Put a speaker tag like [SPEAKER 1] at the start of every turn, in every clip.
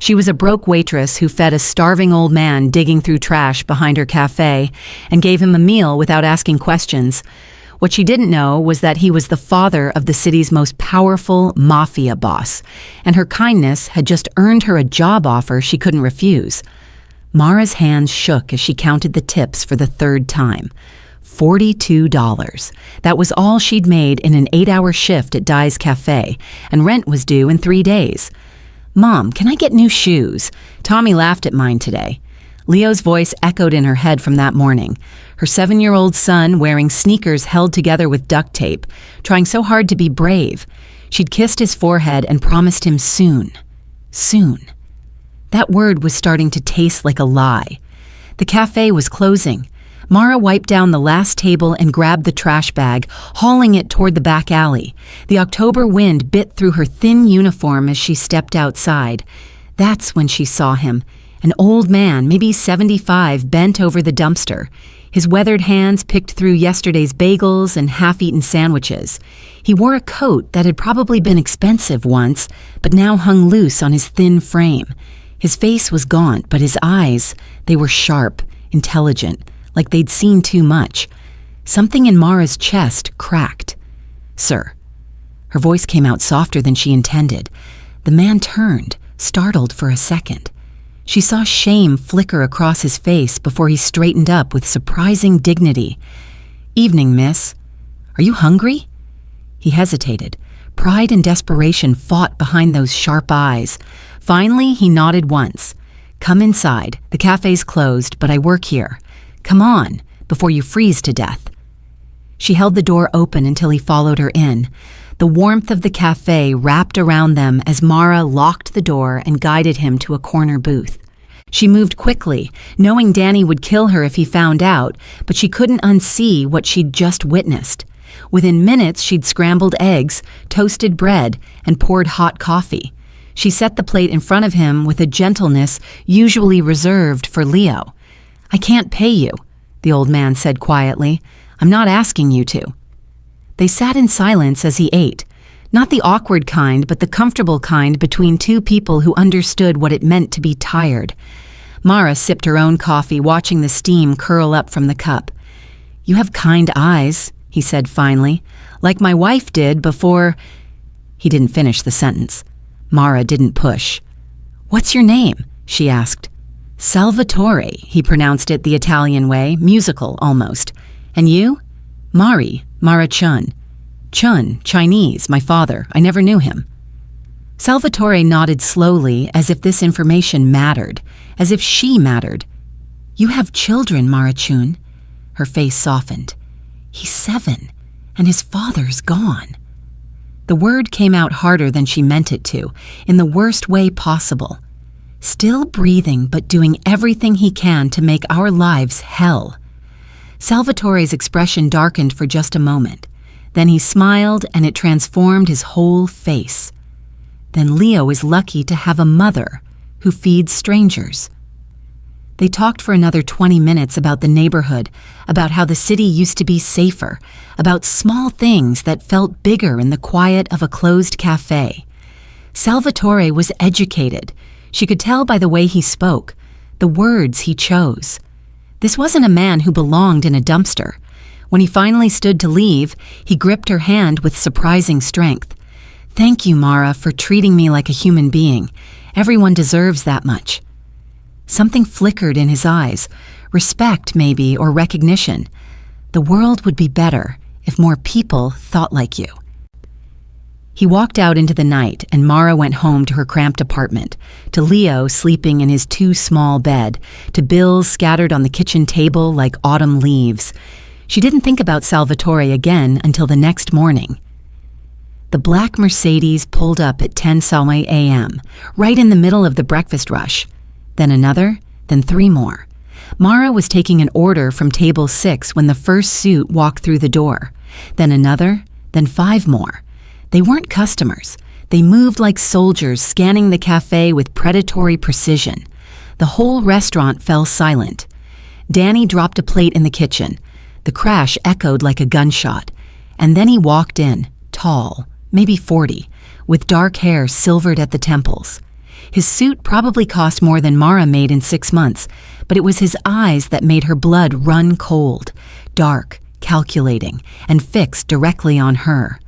[SPEAKER 1] She was a broke waitress who fed a starving old man digging through trash behind her cafe and gave him a meal without asking questions. What she didn't know was that he was the father of the city's most powerful mafia boss, and her kindness had just earned her a job offer she couldn't refuse. Mara's hands shook as she counted the tips for the third time. $42. That was all she'd made in an 8-hour shift at Di's Cafe, and rent was due in 3 days. "Mom, can I get new shoes? Tommy laughed at mine today." Leo's voice echoed in her head from that morning. Her 7-year-old son wearing sneakers held together with duct tape, trying so hard to be brave. She'd kissed his forehead and promised him soon. Soon. That word was starting to taste like a lie. The cafe was closing. Mara wiped down the last table and grabbed the trash bag, hauling it toward the back alley. The October wind bit through her thin uniform as she stepped outside. That's when she saw him. An old man, maybe 75, bent over the dumpster. His weathered hands picked through yesterday's bagels and half-eaten sandwiches. He wore a coat that had probably been expensive once, but now hung loose on his thin frame. His face was gaunt, but his eyes, they were sharp, intelligent, like they'd seen too much. Something in Mara's chest cracked. "Sir." Her voice came out softer than she intended. The man turned, startled for a second. She saw shame flicker across his face before he straightened up with surprising dignity. "Evening, miss. Are you hungry?" He hesitated. Pride and desperation fought behind those sharp eyes. Finally, he nodded once. "Come inside. The cafe's closed, but I work here. Come on, before you freeze to death." She held the door open until he followed her in. The warmth of the cafe wrapped around them as Mara locked the door and guided him to a corner booth. She moved quickly, knowing Danny would kill her if he found out, but she couldn't unsee what she'd just witnessed. Within minutes, she'd scrambled eggs, toasted bread, and poured hot coffee. She set the plate in front of him with a gentleness usually reserved for Leo. "I can't pay you," the old man said quietly. "I'm not asking you to." They sat in silence as he ate. Not the awkward kind, but the comfortable kind between two people who understood what it meant to be tired. Mara sipped her own coffee, watching the steam curl up from the cup. "You have kind eyes," he said finally, "like my wife did before—" He didn't finish the sentence. Mara didn't push. "What's your name?" she asked. "Salvatore," he pronounced it the Italian way, musical almost. "And you?" Mara Chun. Chun, Chinese, my father. I never knew him." Salvatore nodded slowly, as if this information mattered, as if she mattered. "You have children, Mara Chun." Her face softened. "He's 7, and his father's gone." The word came out harder than she meant it to, in the worst way possible. "Still breathing, but doing everything he can to make our lives hell." Salvatore's expression darkened for just a moment. Then he smiled, and it transformed his whole face. "Then Leo is lucky to have a mother who feeds strangers." They talked for another 20 minutes about the neighborhood, about how the city used to be safer, about small things that felt bigger in the quiet of a closed cafe. Salvatore was educated. She could tell by the way he spoke, the words he chose. This wasn't a man who belonged in a dumpster. When he finally stood to leave, he gripped her hand with surprising strength. "Thank you, Mara, for treating me like a human being. Everyone deserves that much." Something flickered in his eyes, respect maybe, or recognition. The world would be better if more people thought like you. He walked out into the night, and Mara went home to her cramped apartment, to Leo sleeping in his too small bed, to bills scattered on the kitchen table like autumn leaves. She didn't think about Salvatore again until the next morning. The black Mercedes pulled up at 10 a.m., right in the middle of the breakfast rush. Then another, then 3 more. Mara was taking an order from table 6 when the first suit walked through the door. Then another, then 5 more. They weren't customers. They moved like soldiers, scanning the cafe with predatory precision. The whole restaurant fell silent. Danny dropped a plate in the kitchen. The crash echoed like a gunshot. And then he walked in, tall, maybe 40, with dark hair silvered at the temples. His suit probably cost more than Mara made in 6 months, but it was his eyes that made her blood run cold, dark, calculating, and fixed directly on her.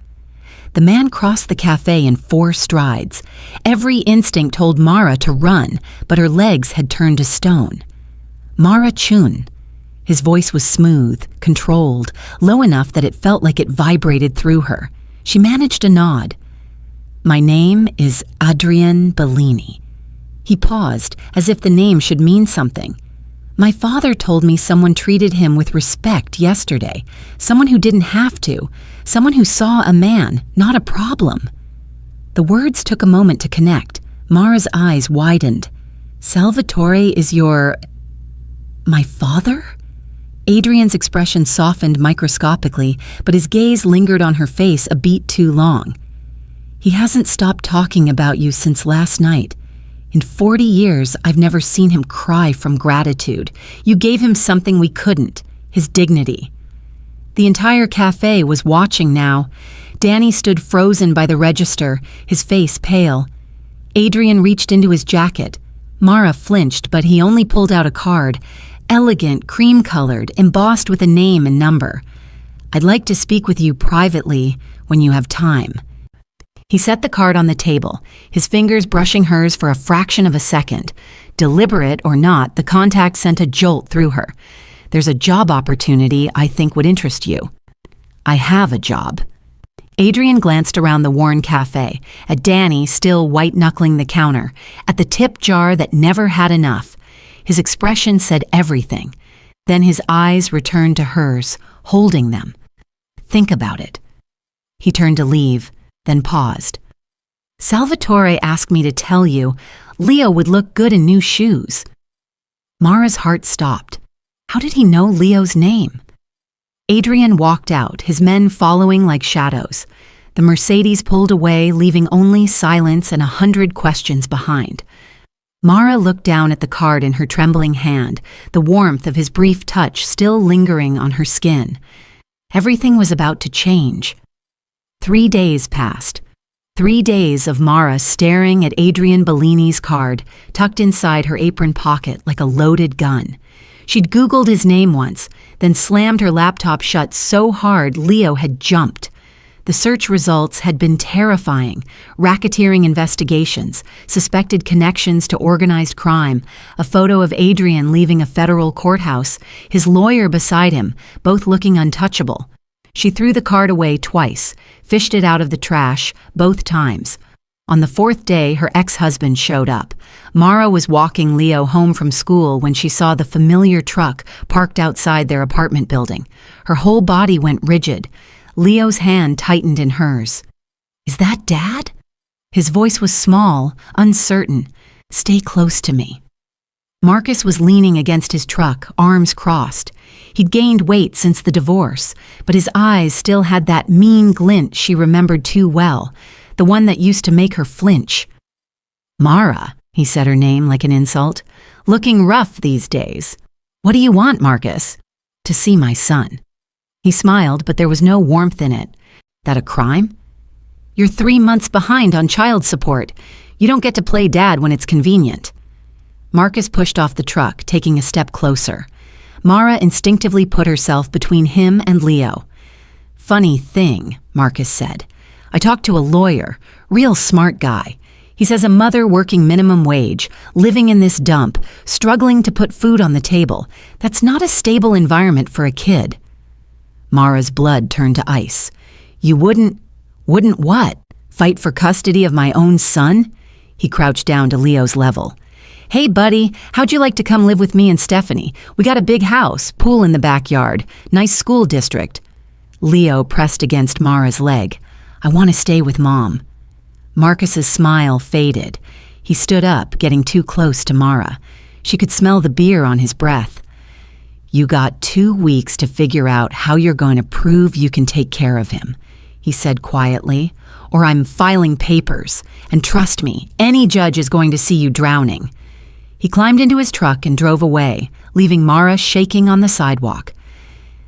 [SPEAKER 1] The man crossed the cafe in 4 strides. Every instinct told Mara to run, but her legs had turned to stone. Mara Chun. His voice was smooth, controlled, low enough that it felt like it vibrated through her. She managed a nod. My name is Adrian Bellini. He paused, as if the name should mean something. My father told me someone treated him with respect yesterday, someone who didn't have to, someone who saw a man, not a problem. The words took a moment to connect. Mara's eyes widened. Salvatore is my father? Adrian's expression softened microscopically, but his gaze lingered on her face a beat too long. He hasn't stopped talking about you since last night. In 40 years, I've never seen him cry from gratitude. You gave him something we couldn't, his dignity. The entire cafe was watching now. Danny stood frozen by the register, his face pale. Adrian reached into his jacket. Mara flinched, but he only pulled out a card. Elegant, cream-colored, embossed with a name and number. I'd like to speak with you privately when you have time. He set the card on the table, his fingers brushing hers for a fraction of a second. Deliberate or not, the contact sent a jolt through her. There's a job opportunity I think would interest you. I have a job. Adrian glanced around the worn cafe, at Danny still white-knuckling the counter, at the tip jar that never had enough. His expression said everything. Then his eyes returned to hers, holding them. Think about it. He turned to leave, then paused. Salvatore asked me to tell you, Leo would look good in new shoes. Mara's heart stopped. How did he know Leo's name? Adrian walked out, his men following like shadows. The Mercedes pulled away, leaving only silence and 100 questions behind. Mara looked down at the card in her trembling hand, the warmth of his brief touch still lingering on her skin. Everything was about to change. 3 days passed. 3 days of Mara staring at Adrian Bellini's card, tucked inside her apron pocket like a loaded gun. She'd Googled his name once, then slammed her laptop shut so hard Leo had jumped. The search results had been terrifying. Racketeering investigations, suspected connections to organized crime, a photo of Adrian leaving a federal courthouse, his lawyer beside him, both looking untouchable. She threw the card away twice, fished it out of the trash, both times. On the 4th day, her ex-husband showed up. Mara was walking Leo home from school when she saw the familiar truck parked outside their apartment building. Her whole body went rigid. Leo's hand tightened in hers. Is that Dad? His voice was small, uncertain. Stay close to me. Marcus was leaning against his truck, arms crossed. He'd gained weight since the divorce, but his eyes still had that mean glint she remembered too well, the one that used to make her flinch. Mara, he said her name like an insult, looking rough these days. What do you want, Marcus? To see my son. He smiled, but there was no warmth in it. That a crime? You're 3 months behind on child support. You don't get to play dad when it's convenient. Marcus pushed off the truck, taking a step closer. Mara instinctively put herself between him and Leo. Funny thing, Marcus said. I talked to a lawyer, real smart guy. He says a mother working minimum wage, living in this dump, struggling to put food on the table. That's not a stable environment for a kid. Mara's blood turned to ice. You wouldn't what? Fight for custody of my own son? He crouched down to Leo's level. Hey, buddy, how'd you like to come live with me and Stephanie? We got a big house, pool in the backyard, nice school district. Leo pressed against Mara's leg. I want to stay with Mom. Marcus's smile faded. He stood up, getting too close to Mara. She could smell the beer on his breath. You got 2 weeks to figure out how you're going to prove you can take care of him, he said quietly, or I'm filing papers. And trust me, any judge is going to see you drowning. He climbed into his truck and drove away, leaving Mara shaking on the sidewalk.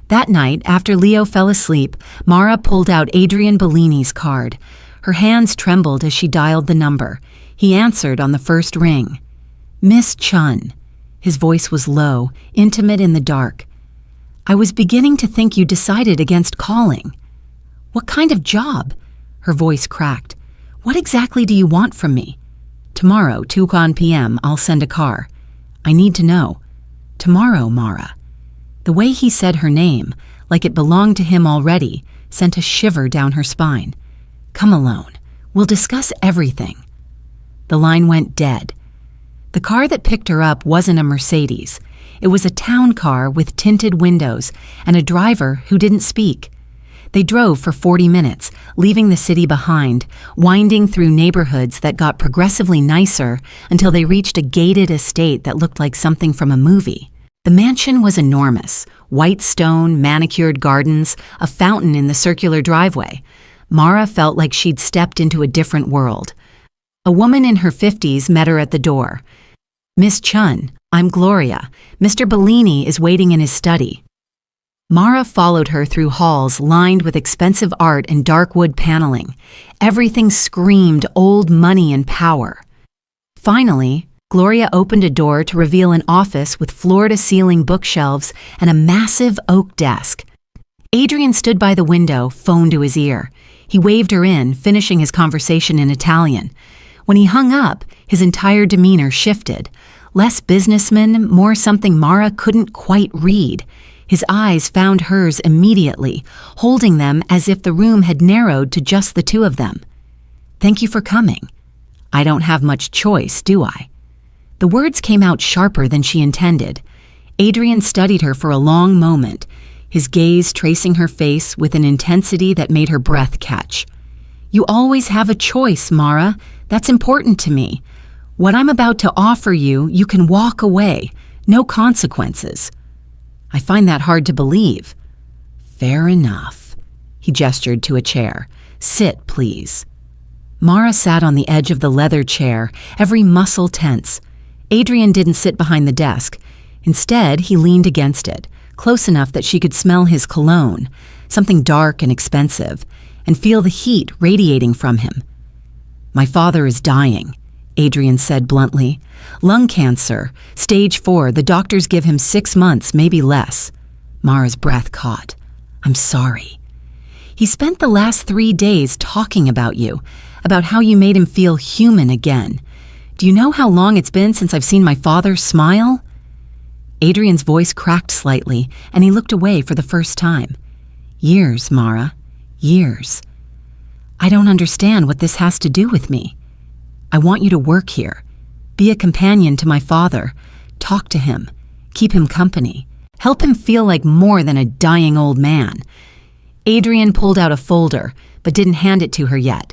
[SPEAKER 1] That night, after Leo fell asleep, Mara pulled out Adrian Bellini's card. Her hands trembled as she dialed the number. He answered on the first ring. "Miss Chun." His voice was low, intimate in the dark. "I was beginning to think you decided against calling." "What kind of job?" Her voice cracked. "What exactly do you want from me?" "Tomorrow, 2 p.m., I'll send a car." "I need to know." "Tomorrow, Mara." The way he said her name, like it belonged to him already, sent a shiver down her spine. "Come alone. We'll discuss everything." The line went dead. The car that picked her up wasn't a Mercedes. It was a town car with tinted windows and a driver who didn't speak. They drove for 40 minutes, leaving the city behind, winding through neighborhoods that got progressively nicer until they reached a gated estate that looked like something from a movie. The mansion was enormous, white stone, manicured gardens, a fountain in the circular driveway. Mara felt like she'd stepped into a different world. A woman in her 50s met her at the door. "Miss Chun, I'm Gloria. Mr. Bellini is waiting in his study." Mara followed her through halls lined with expensive art and dark wood paneling. Everything screamed old money and power. Finally, Gloria opened a door to reveal an office with floor-to-ceiling bookshelves and a massive oak desk. Adrian stood by the window, phone to his ear. He waved her in, finishing his conversation in Italian. When he hung up, his entire demeanor shifted. Less businessman, more something Mara couldn't quite read. His eyes found hers immediately, holding them as if the room had narrowed to just the two of them. "Thank you for coming." "I don't have much choice, do I?" The words came out sharper than she intended. Adrian studied her for a long moment, his gaze tracing her face with an intensity that made her breath catch. "You always have a choice, Mara. That's important to me. What I'm about to offer you, you can walk away. No consequences." "I find that hard to believe." "Fair enough." He gestured to a chair. "Sit, please." Mara sat on the edge of the leather chair, every muscle tense. Adrian didn't sit behind the desk. Instead, he leaned against it, close enough that she could smell his cologne, something dark and expensive, and feel the heat radiating from him. "My father is dying," Adrian said bluntly. "Lung cancer, stage 4, the doctors give him 6 months, maybe less." Mara's breath caught. "I'm sorry." "He spent the last 3 days talking about you, about how you made him feel human again. Do you know how long it's been since I've seen my father smile?" Adrian's voice cracked slightly, and he looked away for the first time. "Years, Mara. Years." "I don't understand what this has to do with me." "I want you to work here. Be a companion to my father. Talk to him. Keep him company. Help him feel like more than a dying old man." Adrian pulled out a folder, but didn't hand it to her yet.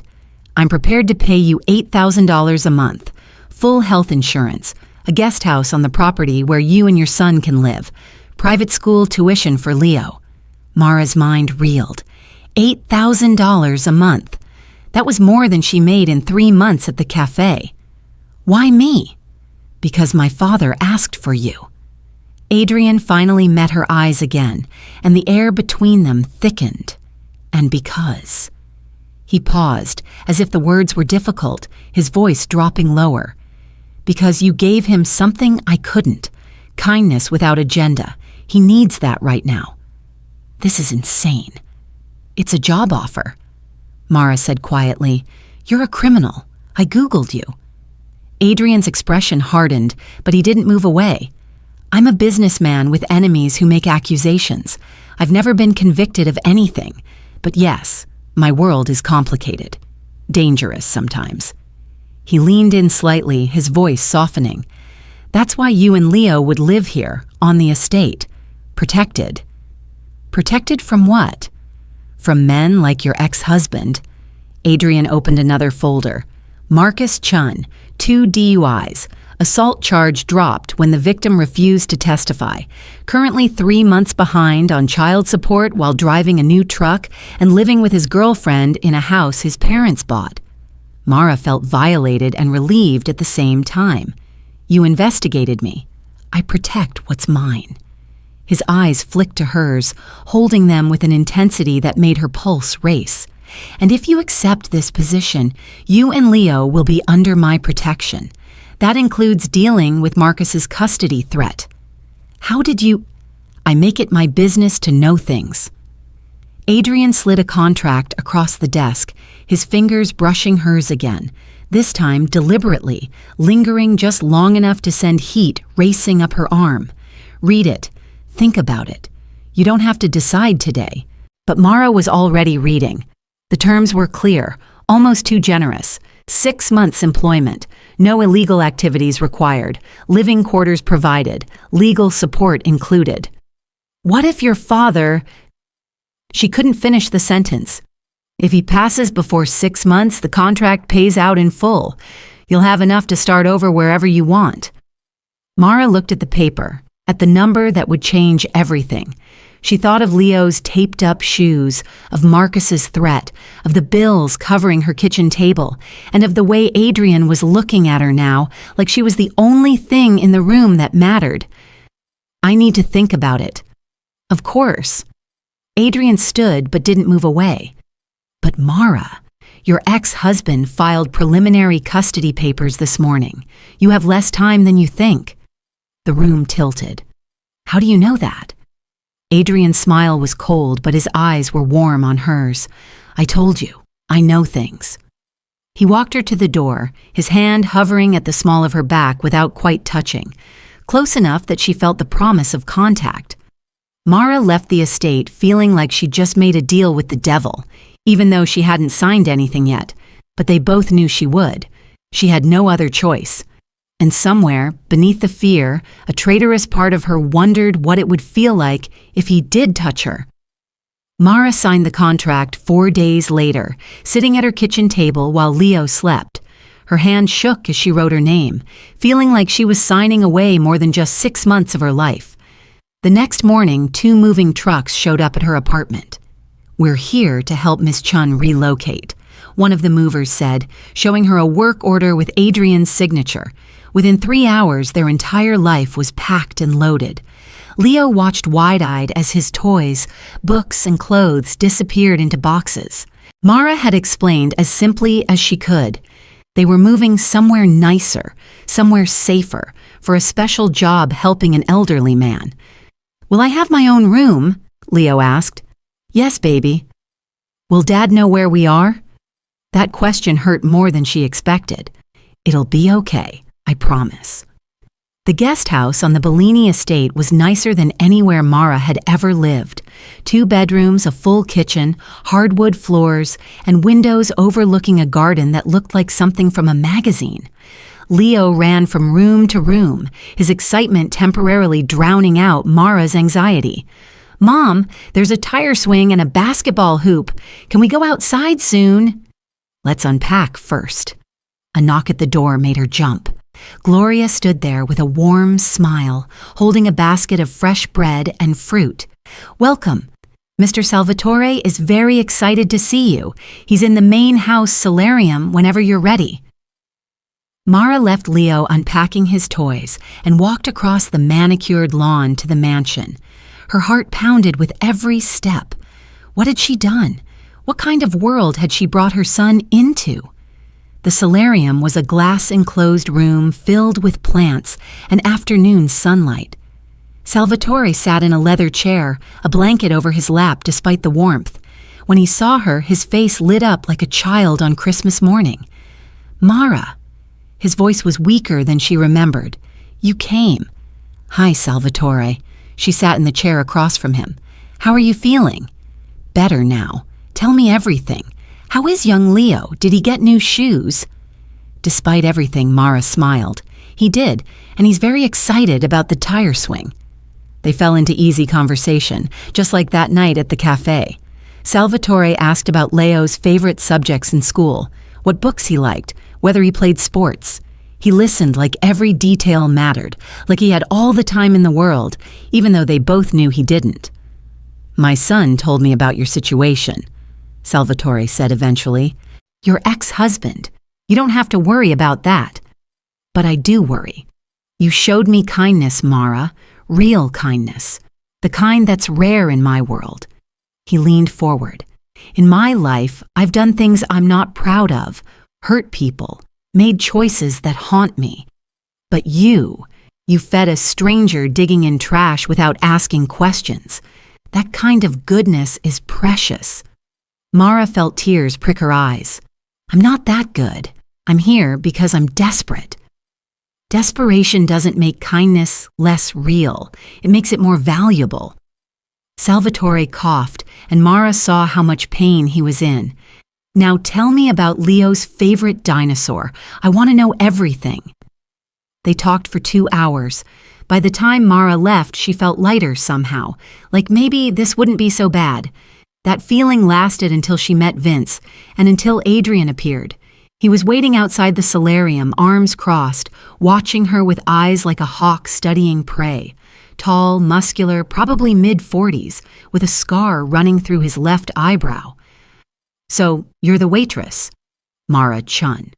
[SPEAKER 1] "I'm prepared to pay you $8,000 a month. Full health insurance, a guest house on the property where you and your son can live, private school tuition for Leo." Mara's mind reeled. $8,000 a month. That was more than she made in 3 months at the cafe. "Why me?" "Because my father asked for you." Adrian finally met her eyes again, and the air between them thickened. "And because." He paused, as if the words were difficult, his voice dropping lower. "Because you gave him something I couldn't. Kindness without agenda. He needs that right now." "This is insane." "It's a job offer." Mara said quietly. "You're a criminal. I Googled you." Adrian's expression hardened, but he didn't move away. "I'm a businessman with enemies who make accusations. I've never been convicted of anything. But yes, my world is complicated. Dangerous sometimes." He leaned in slightly, his voice softening. "That's why you and Leo would live here, on the estate. Protected." "Protected from what?" "From men like your ex-husband." Adrian opened another folder. "Marcus Chun, 2 DUIs. Assault charge dropped when the victim refused to testify. Currently 3 months behind on child support while driving a new truck and living with his girlfriend in a house his parents bought." Mara felt violated and relieved at the same time. "You investigated me. I protect what's mine." His eyes flicked to hers, holding them with an intensity that made her pulse race. And if you accept this position, you and Leo will be under my protection. That includes dealing with Marcus's custody threat. How did you... I make it my business to know things. Adrian slid a contract across the desk, his fingers brushing hers again, this time deliberately, lingering just long enough to send heat racing up her arm. Read it. Think about it. You don't have to decide today. But Mara was already reading. The terms were clear, almost too generous. 6 months employment, no illegal activities required, living quarters provided, legal support included. What if your father... She couldn't finish the sentence. If he passes before 6 months, the contract pays out in full. You'll have enough to start over wherever you want. Mara looked at the paper, at the number that would change everything. She thought of Leo's taped-up shoes, of Marcus's threat, of the bills covering her kitchen table, and of the way Adrian was looking at her now, like she was the only thing in the room that mattered. I need to think about it. Of course. Adrian stood but didn't move away. But Mara, your ex-husband filed preliminary custody papers this morning. You have less time than you think. The room tilted. How do you know that? Adrian's smile was cold, but his eyes were warm on hers. I told you, I know things. He walked her to the door, his hand hovering at the small of her back without quite touching, close enough that she felt the promise of contact. Mara left the estate feeling like she'd just made a deal with the devil, even though she hadn't signed anything yet, but they both knew she would. She had no other choice. And somewhere, beneath the fear, a traitorous part of her wondered what it would feel like if he did touch her. Mara signed the contract 4 days later, sitting at her kitchen table while Leo slept. Her hand shook as she wrote her name, feeling like she was signing away more than just 6 months of her life. The next morning, 2 moving trucks showed up at her apartment. We're here to help Miss Chun relocate, one of the movers said, showing her a work order with Adrian's signature. Within 3 hours, their entire life was packed and loaded. Leo watched wide-eyed as his toys, books, and clothes disappeared into boxes. Mara had explained as simply as she could. They were moving somewhere nicer, somewhere safer, for a special job helping an elderly man. Will I have my own room? Leo asked. Yes, baby. Will Dad know where we are? That question hurt more than she expected. It'll be okay, I promise. The guest house on the Bellini estate was nicer than anywhere Mara had ever lived. 2 bedrooms, a full kitchen, hardwood floors, and windows overlooking a garden that looked like something from a magazine. Leo ran from room to room, his excitement temporarily drowning out Mara's anxiety. Mom, there's a tire swing and a basketball hoop. Can we go outside soon? Let's unpack first. A knock at the door made her jump. Gloria stood there with a warm smile, holding a basket of fresh bread and fruit. Welcome. Mr. Salvatore is very excited to see you. He's in the main house solarium whenever you're ready. Mara left Leo unpacking his toys and walked across the manicured lawn to the mansion. Her heart pounded with every step. What had she done? What kind of world had she brought her son into? The solarium was a glass-enclosed room filled with plants and afternoon sunlight. Salvatore sat in a leather chair, a blanket over his lap despite the warmth. When he saw her, his face lit up like a child on Christmas morning. Mara. His voice was weaker than she remembered. You came. Hi, Salvatore. She sat in the chair across from him. How are you feeling? Better now. Tell me everything. How is young Leo? Did he get new shoes? Despite everything, Mara smiled. He did, and he's very excited about the tire swing. They fell into easy conversation, just like that night at the cafe. Salvatore asked about Leo's favorite subjects in school, what books he liked, whether he played sports. He listened like every detail mattered, like he had all the time in the world, even though they both knew he didn't. My son told me about your situation, Salvatore said eventually. Your ex-husband. You don't have to worry about that. But I do worry. You showed me kindness, Mara, real kindness, the kind that's rare in my world. He leaned forward. In my life, I've done things I'm not proud of, hurt people, made choices that haunt me. But you fed a stranger digging in trash without asking questions. That kind of goodness is precious. Mara felt tears prick her eyes. I'm not that good. I'm here because I'm desperate. Desperation doesn't make kindness less real. It makes it more valuable. Salvatore coughed, and Mara saw how much pain he was in. Now tell me about Leo's favorite dinosaur. I want to know everything. They talked for 2 hours. By the time Mara left, she felt lighter somehow, like maybe this wouldn't be so bad. That feeling lasted until she met Vince, and until Adrian appeared. He was waiting outside the solarium, arms crossed, watching her with eyes like a hawk studying prey. Tall, muscular, probably mid-40s, with a scar running through his left eyebrow. So, you're the waitress, Mara Chun.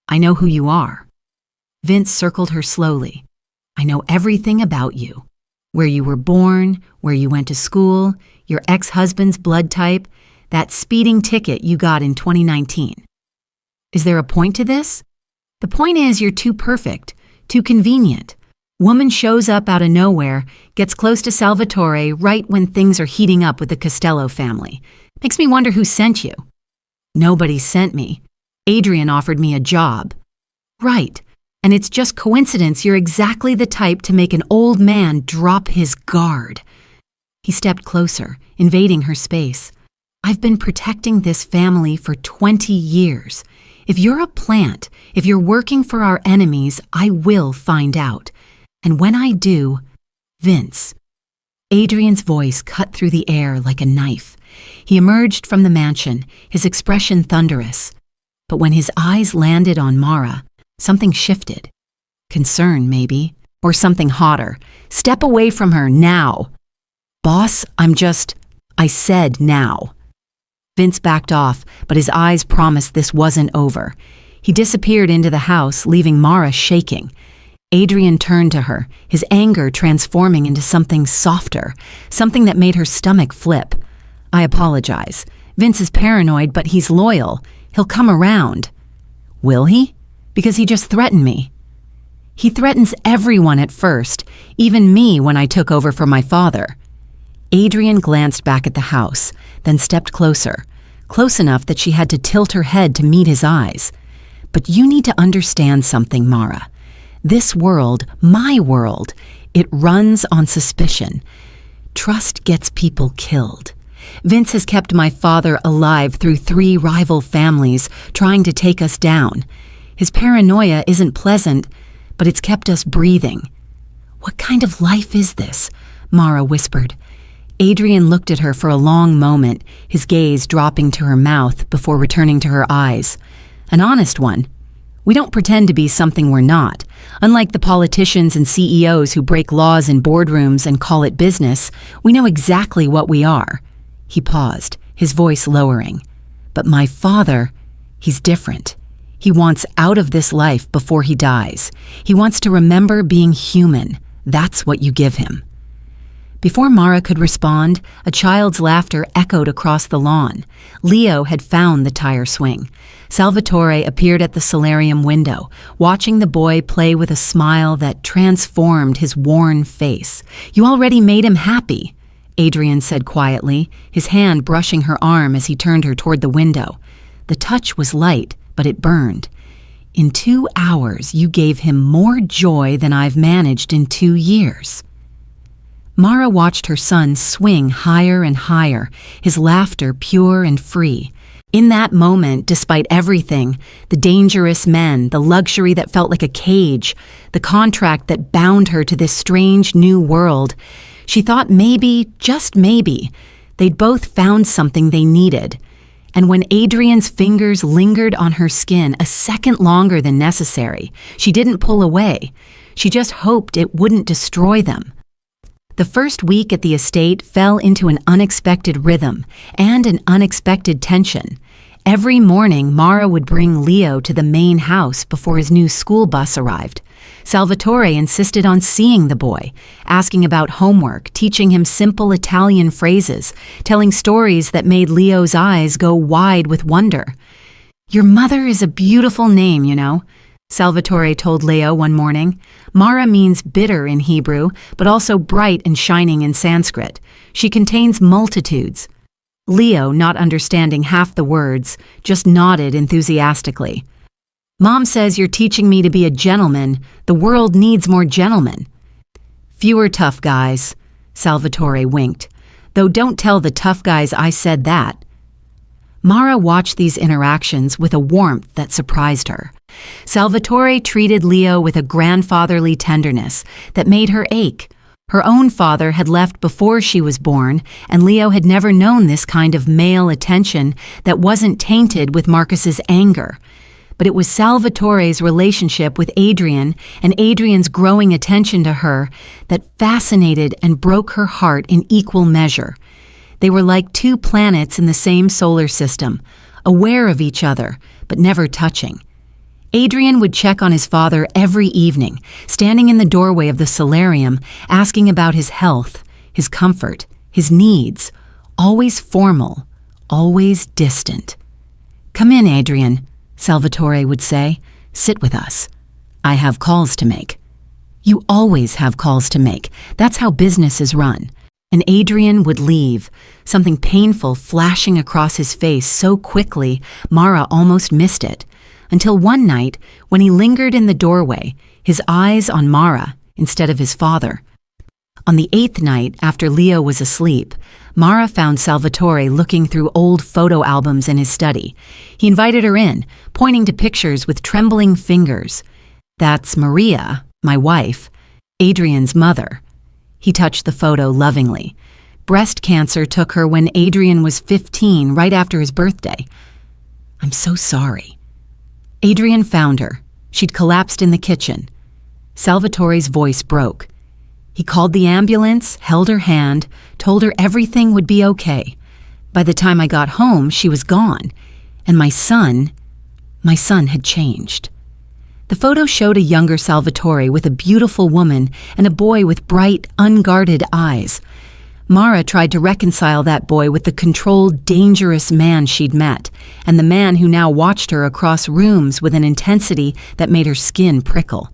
[SPEAKER 1] I know who you are. Vince circled her slowly. I know everything about you. Where you were born, where you went to school, your ex-husband's blood type, that speeding ticket you got in 2019. Is there a point to this? The point is you're too perfect, too convenient. Woman shows up out of nowhere, gets close to Salvatore right when things are heating up with the Costello family. Makes me wonder who sent you. Nobody sent me. Adrian offered me a job. Right, and it's just coincidence you're exactly the type to make an old man drop his guard. He stepped closer, invading her space. I've been protecting this family for 20 years. If you're a plant, if you're working for our enemies, I will find out. And when I do, Vince. Adrian's voice cut through the air like a knife. He emerged from the mansion, his expression thunderous. But when his eyes landed on Mara, something shifted. Concern, maybe, or something hotter. Step away from her now. Boss, I said now. Vince backed off, but his eyes promised this wasn't over. He disappeared into the house, leaving Mara shaking. Adrian turned to her, his anger transforming into something softer, something that made her stomach flip. I apologize. Vince is paranoid, but he's loyal. He'll come around. Will he? Because he just threatened me. He threatens everyone at first, even me when I took over for my father. Adrian glanced back at the house, then stepped closer, close enough that she had to tilt her head to meet his eyes. But you need to understand something, Mara. This world, my world, it runs on suspicion. Trust gets people killed. Vince has kept my father alive through 3 rival families trying to take us down. His paranoia isn't pleasant, but it's kept us breathing. What kind of life is this? Mara whispered. Adrian looked at her for a long moment, his gaze dropping to her mouth before returning to her eyes. An honest one. We don't pretend to be something we're not. Unlike the politicians and CEOs who break laws in boardrooms and call it business, we know exactly what we are. He paused, his voice lowering. But my father, he's different. He wants out of this life before he dies. He wants to remember being human. That's what you give him. Before Mara could respond, a child's laughter echoed across the lawn. Leo had found the tire swing. Salvatore appeared at the solarium window, watching the boy play with a smile that transformed his worn face. You already made him happy, Adrian said quietly, his hand brushing her arm as he turned her toward the window. The touch was light, but it burned. In 2 hours, you gave him more joy than I've managed in 2 years. Mara watched her son swing higher and higher, his laughter pure and free. In that moment, despite everything, the dangerous men, the luxury that felt like a cage, the contract that bound her to this strange new world, she thought maybe, just maybe, they'd both found something they needed. And when Adrian's fingers lingered on her skin a second longer than necessary, she didn't pull away. She just hoped it wouldn't destroy them. The first week at the estate fell into an unexpected rhythm and an unexpected tension. Every morning, Mara would bring Leo to the main house before his new school bus arrived. Salvatore insisted on seeing the boy, asking about homework, teaching him simple Italian phrases, telling stories that made Leo's eyes go wide with wonder. "Your mother is a beautiful name, you know," Salvatore told Leo one morning. "Mara means bitter in Hebrew, but also bright and shining in Sanskrit. She contains multitudes." Leo, not understanding half the words, just nodded enthusiastically. "Mom says you're teaching me to be a gentleman. The world needs more gentlemen." "Fewer tough guys," Salvatore winked. "Though don't tell the tough guys I said that." Mara watched these interactions with a warmth that surprised her. Salvatore treated Leo with a grandfatherly tenderness that made her ache. Her own father had left before she was born, and Leo had never known this kind of male attention that wasn't tainted with Marcus's anger. But it was Salvatore's relationship with Adrian and Adrian's growing attention to her that fascinated and broke her heart in equal measure. They were like two planets in the same solar system, aware of each other, but never touching. Adrian would check on his father every evening, standing in the doorway of the solarium, asking about his health, his comfort, his needs, always formal, always distant. "Come in, Adrian," Salvatore would say. "Sit with us. I have calls to make." "You always have calls to make. That's how business is run." And Adrian would leave, something painful flashing across his face so quickly Mara almost missed it. Until one night, when he lingered in the doorway, his eyes on Mara instead of his father. On the 8th night, after Leo was asleep, Mara found Salvatore looking through old photo albums in his study. He invited her in, pointing to pictures with trembling fingers. "That's Maria, my wife, Adrian's mother." He touched the photo lovingly. "Breast cancer took her when Adrian was 15, right after his birthday." "I'm so sorry." Adrian found her. She'd collapsed in the kitchen. Salvatore's voice broke. He called the ambulance, held her hand, told her everything would be okay. By the time I got home, she was gone. And my son had changed. The photo showed a younger Salvatore with a beautiful woman and a boy with bright, unguarded eyes. Mara tried to reconcile that boy with the controlled, dangerous man she'd met, and the man who now watched her across rooms with an intensity that made her skin prickle.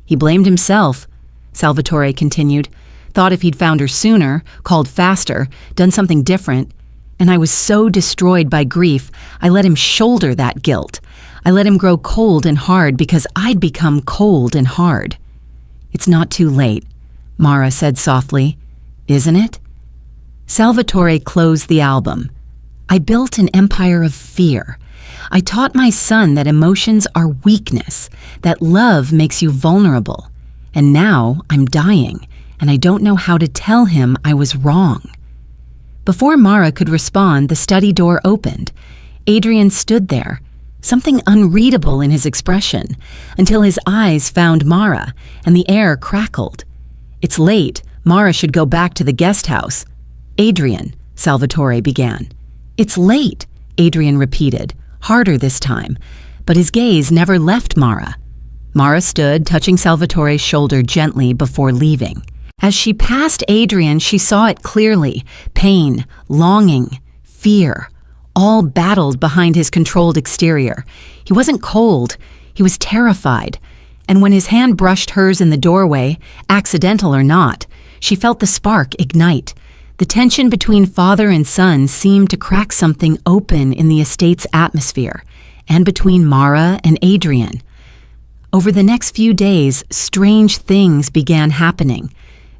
[SPEAKER 1] "He blamed himself," Salvatore continued. "Thought if he'd found her sooner, called faster, done something different. And I was so destroyed by grief, I let him shoulder that guilt. I let him grow cold and hard because I'd become cold and hard." "It's not too late," Mara said softly. "Isn't it?" Salvatore closed the album. "I built an empire of fear. I taught my son that emotions are weakness, that love makes you vulnerable. And now I'm dying, and I don't know how to tell him I was wrong." Before Mara could respond, the study door opened. Adrian stood there, something unreadable in his expression, until his eyes found Mara, and the air crackled. "It's late. Mara should go back to the guest house." "Adrian," Salvatore began. "It's late," Adrian repeated, harder this time, but his gaze never left Mara. Mara stood, touching Salvatore's shoulder gently before leaving. As she passed Adrian, she saw it clearly: pain, longing, fear, all battled behind his controlled exterior. He wasn't cold, he was terrified. And when his hand brushed hers in the doorway, accidental or not, she felt the spark ignite. The tension between father and son seemed to crack something open in the estate's atmosphere, and between Mara and Adrian. Over the next few days, strange things began happening.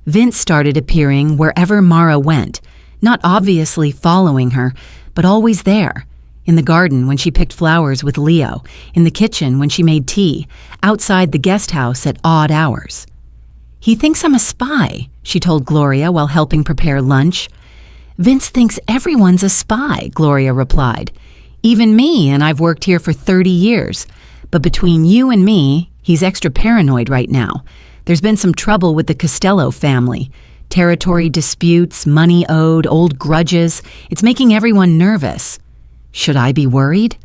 [SPEAKER 1] Vince started appearing wherever Mara went, not obviously following her, but always there. In the garden when she picked flowers with Leo, in the kitchen when she made tea, outside the guest house at odd hours. "He thinks I'm a spy," she told Gloria while helping prepare lunch. "Vince thinks everyone's a spy," Gloria replied. "Even me, and I've worked here for 30 years. But between you and me, he's extra paranoid right now. There's been some trouble with the Costello family. Territory disputes, money owed, old grudges. It's making everyone nervous." Should I be worried?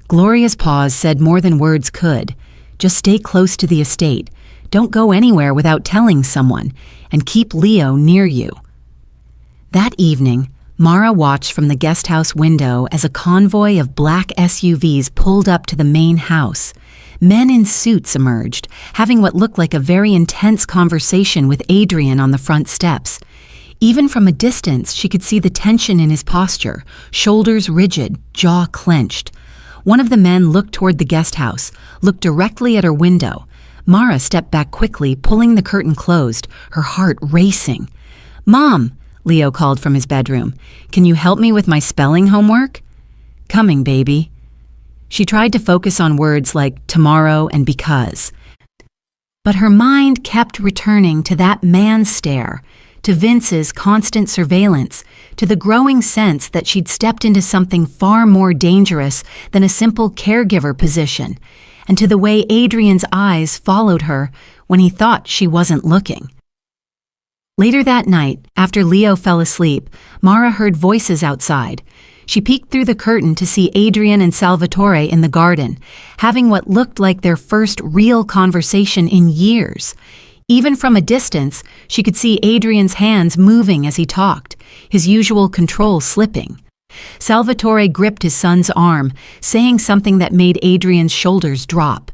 [SPEAKER 1] Gloria's pause said more than words could. Just stay close to the estate. Don't go anywhere without telling someone, and keep Leo near you. That evening, Mara watched from the guest house window as a convoy of black SUVs pulled up to the main house. Men in suits emerged, having what looked like a very intense conversation with Adrian on the front steps. Even from a distance, she could see the tension in his posture, shoulders rigid, jaw clenched. One of the men looked toward the guest house, looked directly at her window. Mara stepped back quickly, pulling the curtain closed, her heart racing. "Mom," Leo called from his bedroom, "can you help me with my spelling homework?" "Coming, baby." She tried to focus on words like tomorrow and because. But her mind kept returning to that man's stare, to Vince's constant surveillance, to the growing sense that she'd stepped into something far more dangerous than a simple caregiver position, and to the way Adrian's eyes followed her when he thought she wasn't looking. Later that night, after Leo fell asleep, Mara heard voices outside. She peeked through the curtain to see Adrian and Salvatore in the garden, having what looked like their first real conversation in years. Even from a distance, she could see Adrian's hands moving as he talked, his usual control slipping. Salvatore gripped his son's arm, saying something that made Adrian's shoulders drop.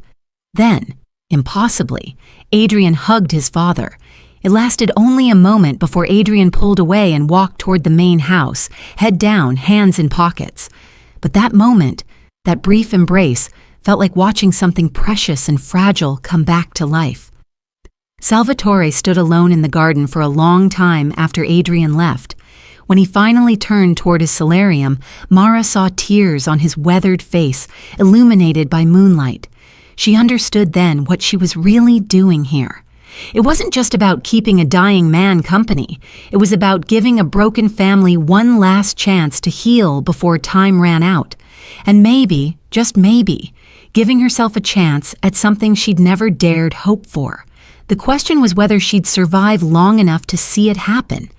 [SPEAKER 1] Then, impossibly, Adrian hugged his father. It lasted only a moment before Adrian pulled away and walked toward the main house, head down, hands in pockets. But that moment, that brief embrace, felt like watching something precious and fragile come back to life. Salvatore stood alone in the garden for a long time after Adrian left. When he finally turned toward his solarium, Mara saw tears on his weathered face, illuminated by moonlight. She understood then what she was really doing here. It wasn't just about keeping a dying man company. It was about giving a broken family one last chance to heal before time ran out. And maybe, just maybe, giving herself a chance at something she'd never dared hope for. The question was whether she'd survive long enough to see it happen.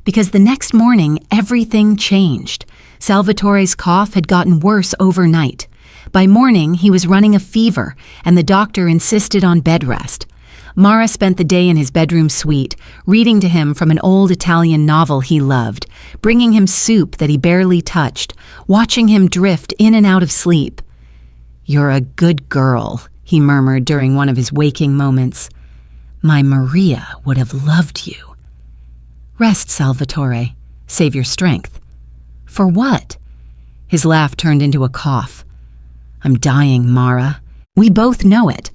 [SPEAKER 1] Because the next morning, everything changed. Salvatore's cough had gotten worse overnight. By morning, he was running a fever, and the doctor insisted on bed rest. Mara spent the day in his bedroom suite, reading to him from an old Italian novel he loved, bringing him soup that he barely touched, watching him drift in and out of sleep. "You're a good girl," he murmured during one of his waking moments. "My Maria would have loved you." "Rest, Salvatore. Save your strength." "For what?" His laugh turned into a cough. "I'm dying, Mara. We both know it.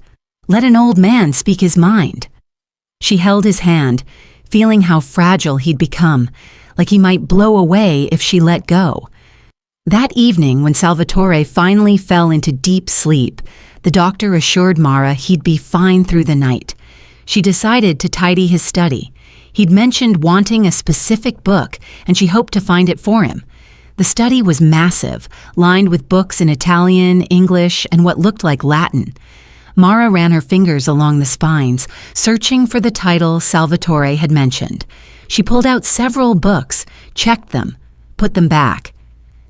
[SPEAKER 1] Let an old man speak his mind." She held his hand, feeling how fragile he'd become, like he might blow away if she let go. That evening, when Salvatore finally fell into deep sleep, the doctor assured Mara he'd be fine through the night. She decided to tidy his study. He'd mentioned wanting a specific book, and she hoped to find it for him. The study was massive, lined with books in Italian, English, and what looked like Latin. Mara ran her fingers along the spines, searching for the title Salvatore had mentioned. She pulled out several books, checked them, put them back.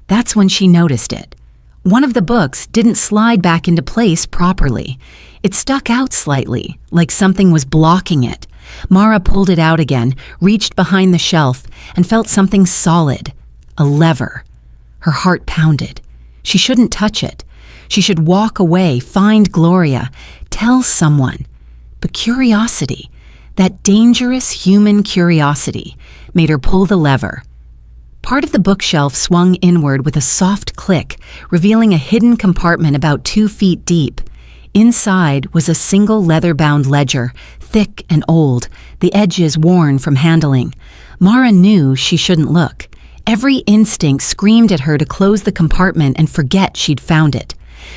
[SPEAKER 1] That's when she noticed it. One of the books didn't slide back into place properly. It stuck out slightly, like something was blocking it. Mara pulled it out again, reached behind the shelf, and felt something solid. A lever. Her heart pounded. She shouldn't touch it. She should walk away, find Gloria, tell someone. But curiosity, that dangerous human curiosity, made her pull the lever. Part of the bookshelf swung inward with a soft click, revealing a hidden compartment about 2 feet deep. Inside was a single leather-bound ledger, thick and old, the edges worn from handling. Mara knew she shouldn't look. Every instinct screamed at her to close the compartment and forget she'd found it.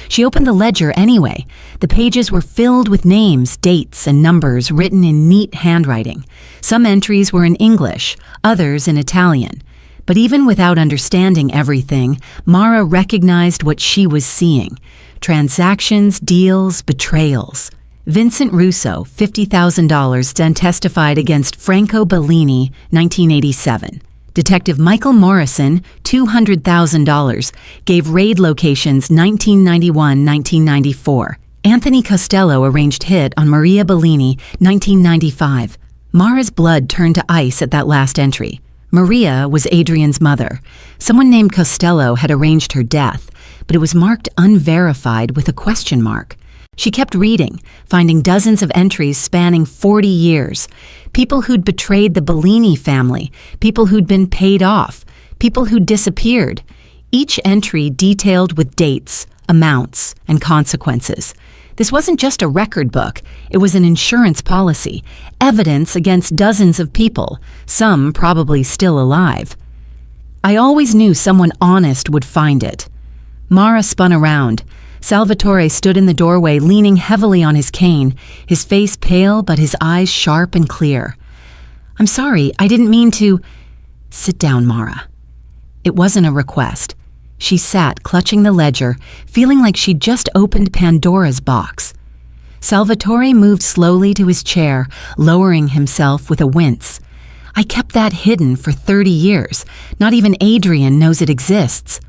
[SPEAKER 1] She opened the ledger anyway. The pages were filled with names, dates, and numbers written in neat handwriting. Some entries were in English, others in Italian. But even without understanding everything, Mara recognized what she was seeing. Transactions, deals, betrayals. Vincent Russo, $50,000, then testified against Franco Bellini, 1987. Detective Michael Morrison, $200,000, gave raid locations 1991-1994. Anthony Costello arranged hit on Maria Bellini, 1995. Mara's blood turned to ice at that last entry. Maria was Adrian's mother. Someone named Costello had arranged her death, but it was marked unverified with a question mark. She kept reading, finding dozens of entries spanning 40 years. People who'd betrayed the Bellini family, people who'd been paid off, people who'd disappeared. Each entry detailed with dates, amounts, and consequences. This wasn't just a record book, it was an insurance policy, evidence against dozens of people, some probably still alive. I always knew someone honest would find it. Mara spun around. Salvatore stood in the doorway, leaning heavily on his cane, his face pale but his eyes sharp and clear. "I'm sorry, I didn't mean to—" "Sit down, Mara." It wasn't a request. She sat, clutching the ledger, feeling like she'd just opened Pandora's box. Salvatore moved slowly to his chair, lowering himself with a wince. "I kept that hidden for 30 years. Not even Adrian knows it exists.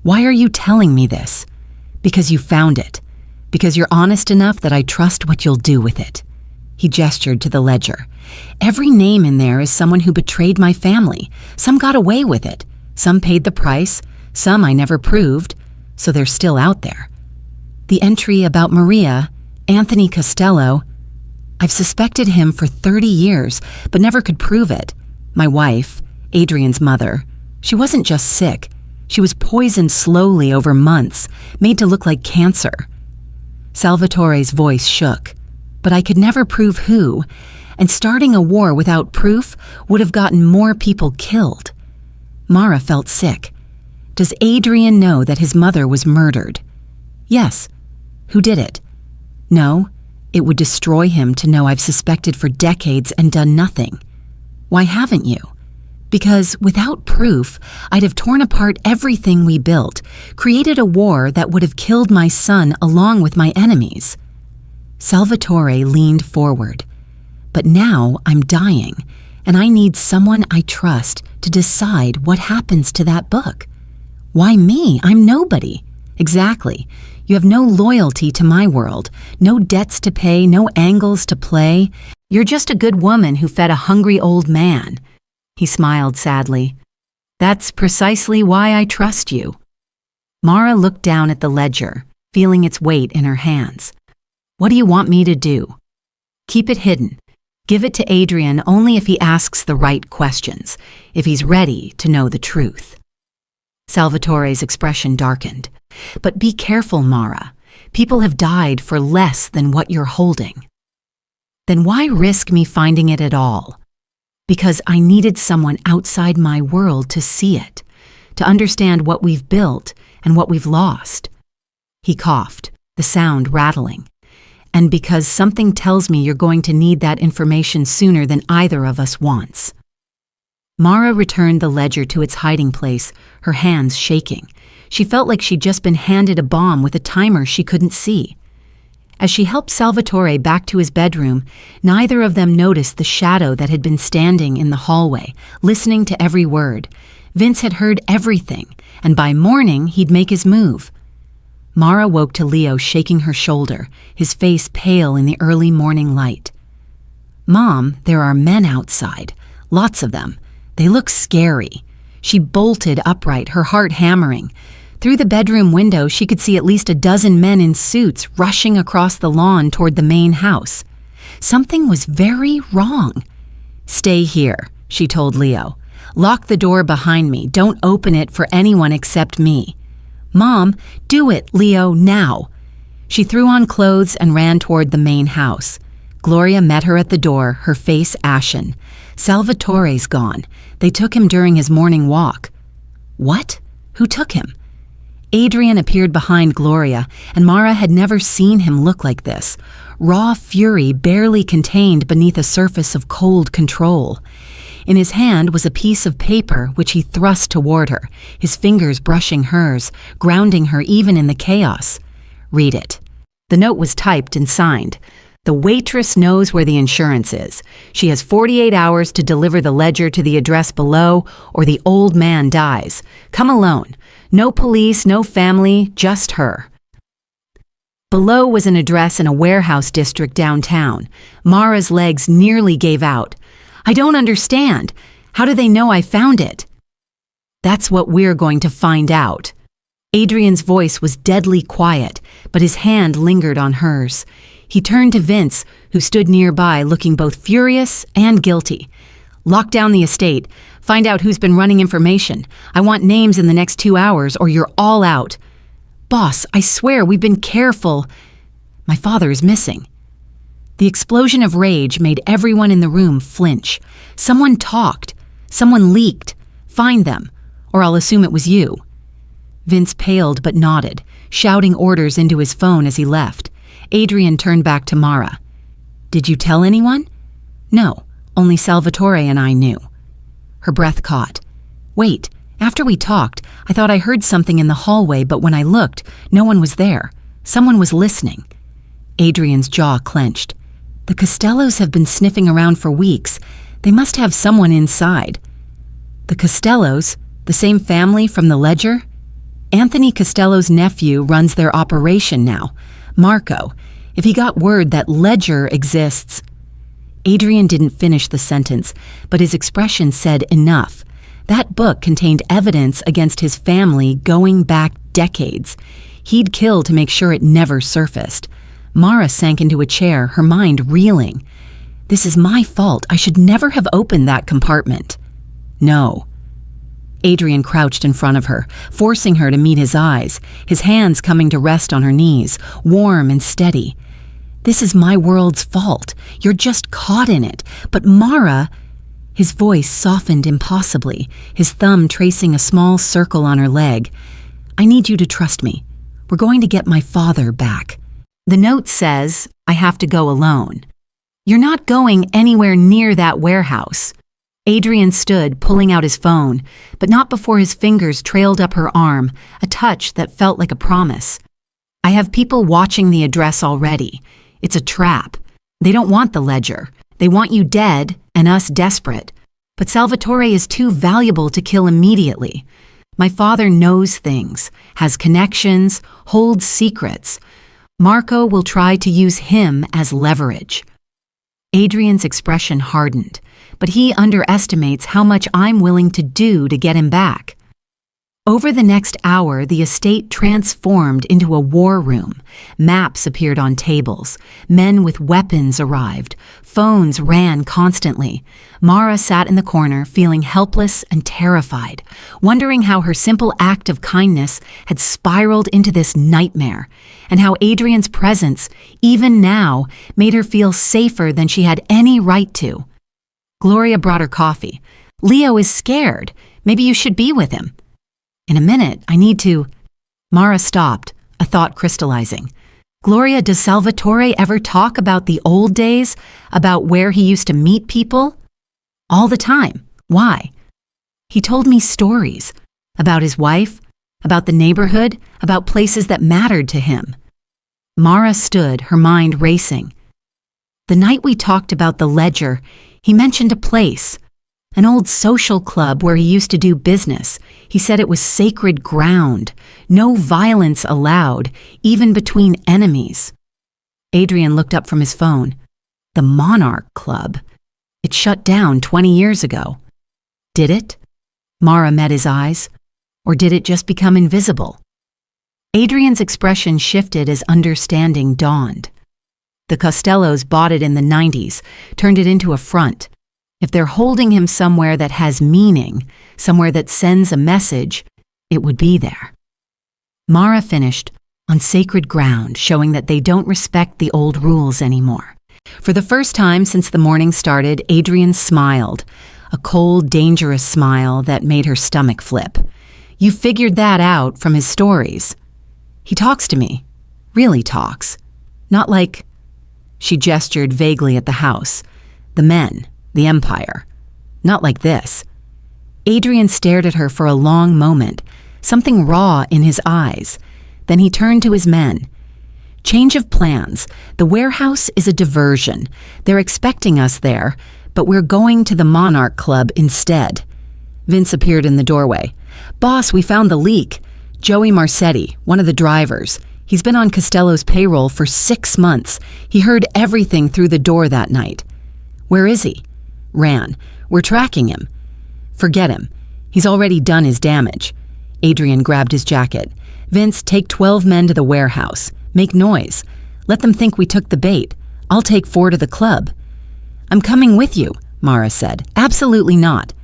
[SPEAKER 1] Why are you telling me this? Because you found it. Because you're honest enough that I trust what you'll do with it." He gestured to the ledger. "Every name in there is someone who betrayed my family. Some got away with it. Some paid the price. Some I never proved, so they're still out there. The entry about Maria, Anthony Costello, I've suspected him for 30 years, but never could prove it. My wife, Adrian's mother, she wasn't just sick. She was poisoned slowly over months, made to look like cancer." Salvatore's voice shook. "But I could never prove who, and starting a war without proof would have gotten more people killed." Mara felt sick. Does Adrian know that his mother was murdered? Yes. Who did it? No. It would destroy him to know I've suspected for decades and done nothing. Why haven't you? Because without proof, I'd have torn apart everything we built, created a war that would have killed my son along with my enemies. Salvatore leaned forward. But now I'm dying, and I need someone I trust to decide what happens to that book. Why me? I'm nobody. Exactly. You have no loyalty to my world, no debts to pay, no angles to play. You're just a good woman who fed a hungry old man. He smiled sadly. That's precisely why I trust you. Mara looked down at the ledger, feeling its weight in her hands. What do you want me to do? Keep it hidden. Give it to Adrian only if he asks the right questions, if he's ready to know the truth. Salvatore's expression darkened. But be careful, Mara. People have died for less than what you're holding. Then why risk me finding it at all? Because I needed someone outside my world to see it, to understand what we've built and what we've lost. He coughed, the sound rattling. And because something tells me you're going to need that information sooner than either of us wants. Mara returned the ledger to its hiding place, her hands shaking. She felt like she'd just been handed a bomb with a timer she couldn't see. As she helped Salvatore back to his bedroom, neither of them noticed the shadow that had been standing in the hallway, listening to every word. Vince had heard everything, and by morning he'd make his move. Mara woke to Leo shaking her shoulder, his face pale in the early morning light. "Mom, there are men outside. Lots of them. They look scary." She bolted upright, her heart hammering. Through the bedroom window, she could see at least a dozen men in suits rushing across the lawn toward the main house. Something was very wrong. "Stay here," she told Leo. "Lock the door behind me. Don't open it for anyone except me." "Mom, do it, Leo, now." She threw on clothes and ran toward the main house. Gloria met her at the door, her face ashen. "Salvatore's gone. They took him during his morning walk." "What? Who took him?" Adrian appeared behind Gloria, and Mara had never seen him look like this. Raw fury barely contained beneath a surface of cold control. In his hand was a piece of paper which he thrust toward her, his fingers brushing hers, grounding her even in the chaos. "Read it." The note was typed and signed. The waitress knows where the insurance is. She has 48 hours to deliver the ledger to the address below, or the old man dies. Come alone. No police, no family, just her. Below was an address in a warehouse district downtown. Mara's legs nearly gave out. I don't understand. How do they know I found it? That's what we're going to find out. Adrian's voice was deadly quiet, but his hand lingered on hers. He turned to Vince, who stood nearby looking both furious and guilty. Lock down the estate. Find out who's been running information. I want names in the next 2 hours or you're all out. Boss, I swear we've been careful. My father is missing. The explosion of rage made everyone in the room flinch. Someone talked. Someone leaked. Find them, or I'll assume it was you. Vince paled but nodded, shouting orders into his phone as he left. Adrian turned back to Mara. Did you tell anyone? No, only Salvatore and I knew. Her breath caught. Wait, after we talked, I thought I heard something in the hallway, but when I looked, no one was there. Someone was listening. Adrian's jaw clenched. The Costellos have been sniffing around for weeks. They must have someone inside. The Costellos, the same family from the ledger? Anthony Costello's nephew runs their operation now. Marco, if he got word that ledger exists. Adrian didn't finish the sentence, but his expression said enough. That book contained evidence against his family going back decades. He'd kill to make sure it never surfaced. Mara sank into a chair, her mind reeling. This is my fault. I should never have opened that compartment. No. Adrian crouched in front of her, forcing her to meet his eyes, his hands coming to rest on her knees, warm and steady. This is my world's fault. You're just caught in it. But Mara... His voice softened impossibly, his thumb tracing a small circle on her leg. I need you to trust me. We're going to get my father back. The note says I have to go alone. You're not going anywhere near that warehouse. Adrian stood, pulling out his phone, but not before his fingers trailed up her arm, a touch that felt like a promise. I have people watching the address already. It's a trap. They don't want the ledger. They want you dead and us desperate. But Salvatore is too valuable to kill immediately. My father knows things, has connections, holds secrets. Marco will try to use him as leverage. Adrian's expression hardened, but he underestimates how much I'm willing to do to get him back. Over the next hour, the estate transformed into a war room. Maps appeared on tables. Men with weapons arrived. Phones ran constantly. Mara sat in the corner, feeling helpless and terrified, wondering how her simple act of kindness had spiraled into this nightmare, and how Adrian's presence, even now, made her feel safer than she had any right to. Gloria brought her coffee. Leo is scared. Maybe you should be with him. In a minute, I need to... Mara stopped, a thought crystallizing. Gloria, does Salvatore ever talk about the old days? About where he used to meet people? All the time. Why? He told me stories. About his wife, about the neighborhood, about places that mattered to him. Mara stood, her mind racing. The night we talked about the ledger, he mentioned a place. An old social club where he used to do business. He said it was sacred ground. No violence allowed, even between enemies. Adrian looked up from his phone. The Monarch Club. It shut down 20 years ago. Did it? Mara met his eyes. Or did it just become invisible? Adrian's expression shifted as understanding dawned. The Costellos bought it in the 90s, turned it into a front. If they're holding him somewhere that has meaning, somewhere that sends a message, it would be there. Mara finished, on sacred ground, showing that they don't respect the old rules anymore. For the first time since the morning started, Adrian smiled, a cold, dangerous smile that made her stomach flip. You figured that out from his stories. He talks to me, really talks. Not like... She gestured vaguely at the house, the men, the empire. Not like this. Adrian stared at her for a long moment, something raw in his eyes. Then he turned to his men. Change of plans. The warehouse is a diversion. They're expecting us there, but we're going to the Monarch Club instead. Vince appeared in the doorway. Boss, we found the leak. Joey Marcetti, one of the drivers. He's been on Costello's payroll for 6 months. He heard everything through the door that night. Where is he? Ran. We're tracking him. Forget him. He's already done his damage. Adrian grabbed his jacket. Vince, take 12 men to the warehouse. Make noise. Let them think we took the bait. I'll take 4 to the club. I'm coming with you, Mara said. Absolutely not.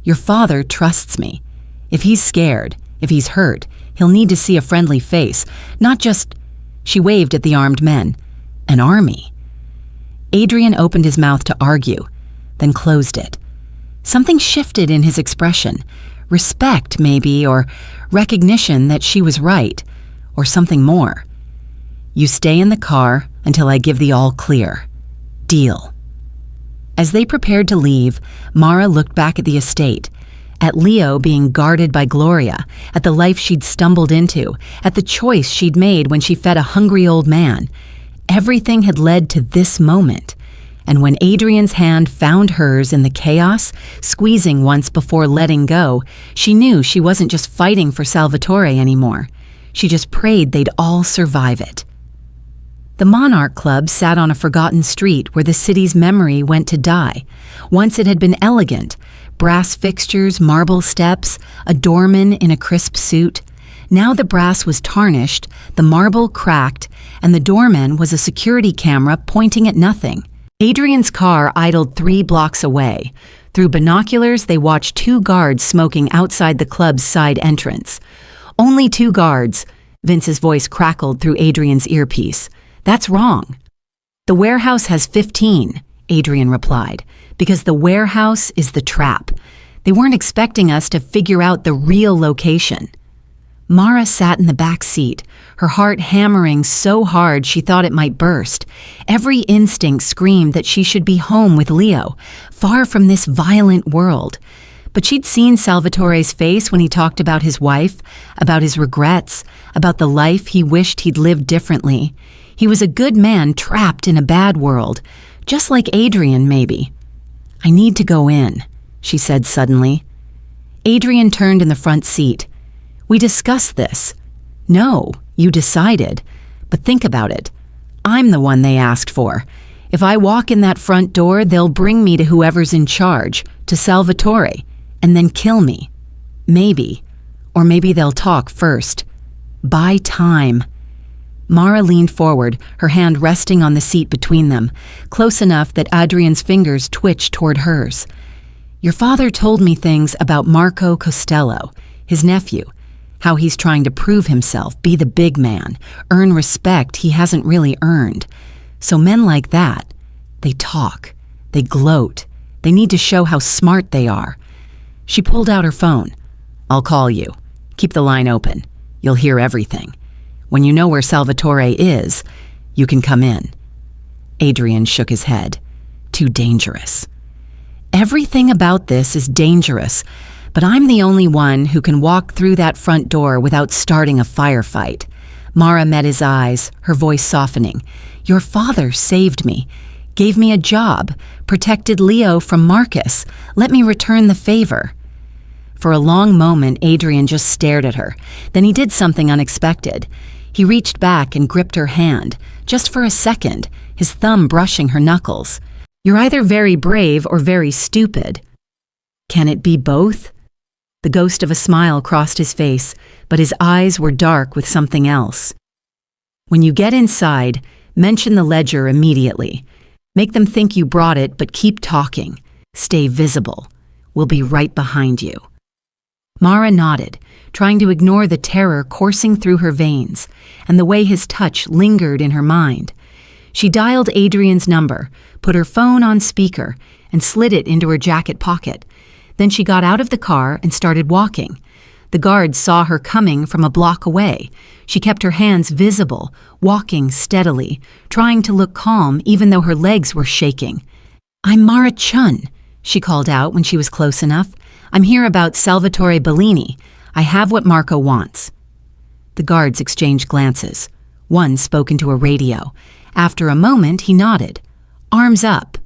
[SPEAKER 1] Your father trusts me. If he's scared, if he's hurt, he'll need to see a friendly face, not just... She waved at the armed men. An army. Adrian opened his mouth to argue, then closed it. Something shifted in his expression. Respect, maybe, or recognition that she was right, or something more. You stay in the car until I give the all clear. Deal. As they prepared to leave, Mara looked back at the estate, at Leo being guarded by Gloria, at the life she'd stumbled into, at the choice she'd made when she fed a hungry old man. Everything had led to this moment. And when Adrian's hand found hers in the chaos, squeezing once before letting go, she knew she wasn't just fighting for Salvatore anymore. She just prayed they'd all survive it. The Monarch Club sat on a forgotten street where the city's memory went to die. Once it had been elegant. Brass fixtures, marble steps, a doorman in a crisp suit. Now the brass was tarnished, the marble cracked, and the doorman was a security camera pointing at nothing. Adrian's car idled 3 blocks away. Through binoculars, they watched 2 guards smoking outside the club's side entrance. Only 2 guards. Vince's voice crackled through Adrian's earpiece. That's wrong. The warehouse has 15, Adrian replied, because the warehouse is the trap. They weren't expecting us to figure out the real location. Mara sat in the back seat, her heart hammering so hard she thought it might burst. Every instinct screamed that she should be home with Leo, far from this violent world. But she'd seen Salvatore's face when he talked about his wife, about his regrets, about the life he wished he'd lived differently. He was a good man trapped in a bad world, just like Adrian, maybe. I need to go in, she said suddenly. Adrian turned in the front seat. We discussed this. No, you decided. But think about it. I'm the one they asked for. If I walk in that front door, they'll bring me to whoever's in charge, to Salvatore, and then kill me. Maybe. Or maybe they'll talk first. Buy time. Mara leaned forward, her hand resting on the seat between them, close enough that Adrian's fingers twitched toward hers. Your father told me things about Marco Costello, his nephew, how he's trying to prove himself, be the big man, earn respect he hasn't really earned. So men like that, they talk, they gloat, they need to show how smart they are. She pulled out her phone. I'll call you. Keep the line open. You'll hear everything. When you know where Salvatore is, you can come in. Adrian shook his head. Too dangerous. Everything about this is dangerous, but I'm the only one who can walk through that front door without starting a firefight. Mara met his eyes, her voice softening. Your father saved me, gave me a job, protected Leo from Marcus. Let me return the favor. For a long moment, Adrian just stared at her. Then he did something unexpected. He reached back and gripped her hand, just for a second, his thumb brushing her knuckles. You're either very brave or very stupid. Can it be both? The ghost of a smile crossed his face, but his eyes were dark with something else. When you get inside, mention the ledger immediately. Make them think you brought it, but keep talking. Stay visible. We'll be right behind you. Mara nodded, trying to ignore the terror coursing through her veins and the way his touch lingered in her mind. She dialed Adrian's number, put her phone on speaker, and slid it into her jacket pocket. Then she got out of the car and started walking. The guards saw her coming from a block away. She kept her hands visible, walking steadily, trying to look calm even though her legs were shaking. I'm Mara Chun, she called out when she was close enough. I'm here about Salvatore Bellini. I have what Marco wants. The guards exchanged glances. One spoke into a radio. After a moment, he nodded. "Arms up."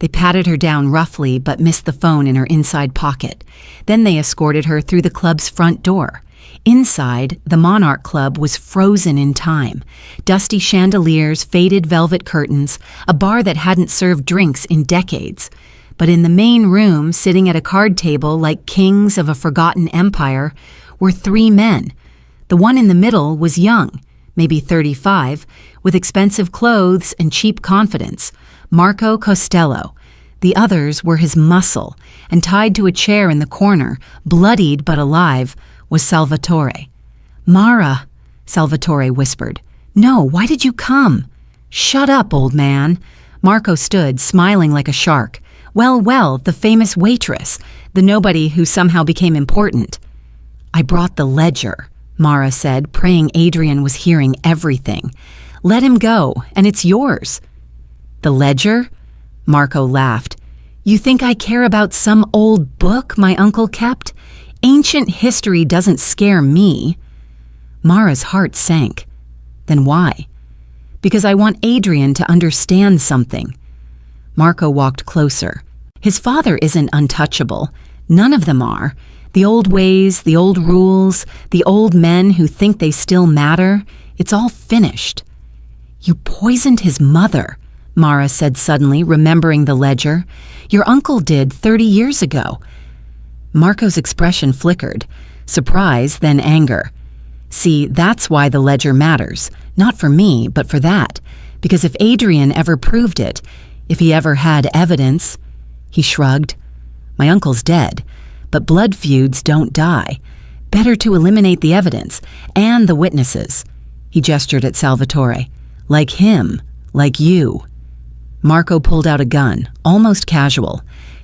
[SPEAKER 1] They patted her down roughly but missed the phone in her inside pocket. Then they escorted her through the club's front door. Inside, the Monarch Club was frozen in time. Dusty chandeliers, faded velvet curtains, a bar that hadn't served drinks in decades. But in the main room, sitting at a card table like kings of a forgotten empire, were 3 men. The one in the middle was young, maybe 35, with expensive clothes and cheap confidence. Marco Costello. The others were his muscle, and tied to a chair in the corner, bloodied but alive, was Salvatore. "Mara," Salvatore whispered. "No, why did you come?" "Shut up, old man." Marco stood, smiling like a shark. Well, the famous Waitress, the nobody who somehow became important. "I brought the ledger," Mara said, praying Adrian was hearing everything. "Let him go, and it's yours." "The ledger?" Marco laughed. "You think I care about some old book my uncle kept? Ancient history doesn't scare me." Mara's heart sank. "Then why?" "Because I want Adrian to understand something." Marco walked closer. His father isn't untouchable. None of them are. The old ways, the old rules, the old men who think they still matter, it's all finished. "You poisoned his mother," Mara said suddenly, remembering the ledger. "Your uncle did 30 years ago." Marco's expression flickered. Surprise, then anger. "See, that's why the ledger matters. Not for me, but for that. Because if Adrian ever proved it, if he ever had evidence—" He shrugged. "My uncle's dead, but blood feuds don't die. Better to eliminate the evidence and the witnesses." He gestured at Salvatore. "Like him, like you." Marco pulled out a gun, almost casual.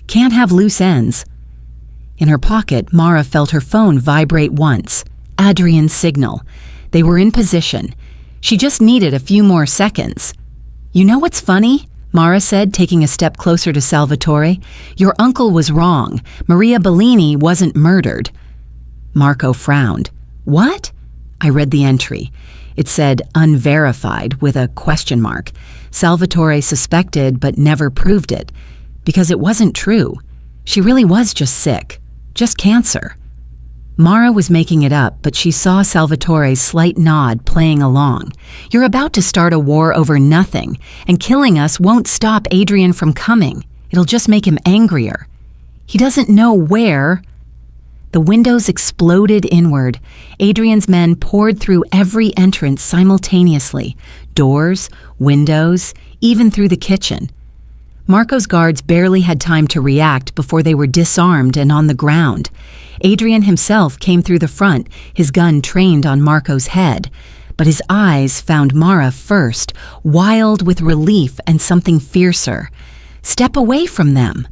[SPEAKER 1] "Can't have loose ends." In her pocket, Mara felt her phone vibrate once. Adrian's signal. They were in position. She just needed a few more seconds. "You know what's funny?" Mara said, taking a step closer to Salvatore. "Your uncle was wrong. Maria Bellini wasn't murdered." Marco frowned. "What?" I read the entry. It said unverified with a question mark. Salvatore suspected but never proved it, because it wasn't true. She really was just sick. Just cancer. Mara was making it up, but she saw Salvatore's slight nod playing along. "You're about to start a war over nothing, and killing us won't stop Adrian from coming. It'll just make him angrier. He doesn't know where." The windows exploded inward. Adrian's men poured through every entrance simultaneously. Doors, windows, even through the kitchen. Marco's guards barely had time to react before they were disarmed and on the ground. Adrian himself came through the front, his gun trained on Marco's head. But his eyes found Mara first, wild with relief and something fiercer. "Step away from them."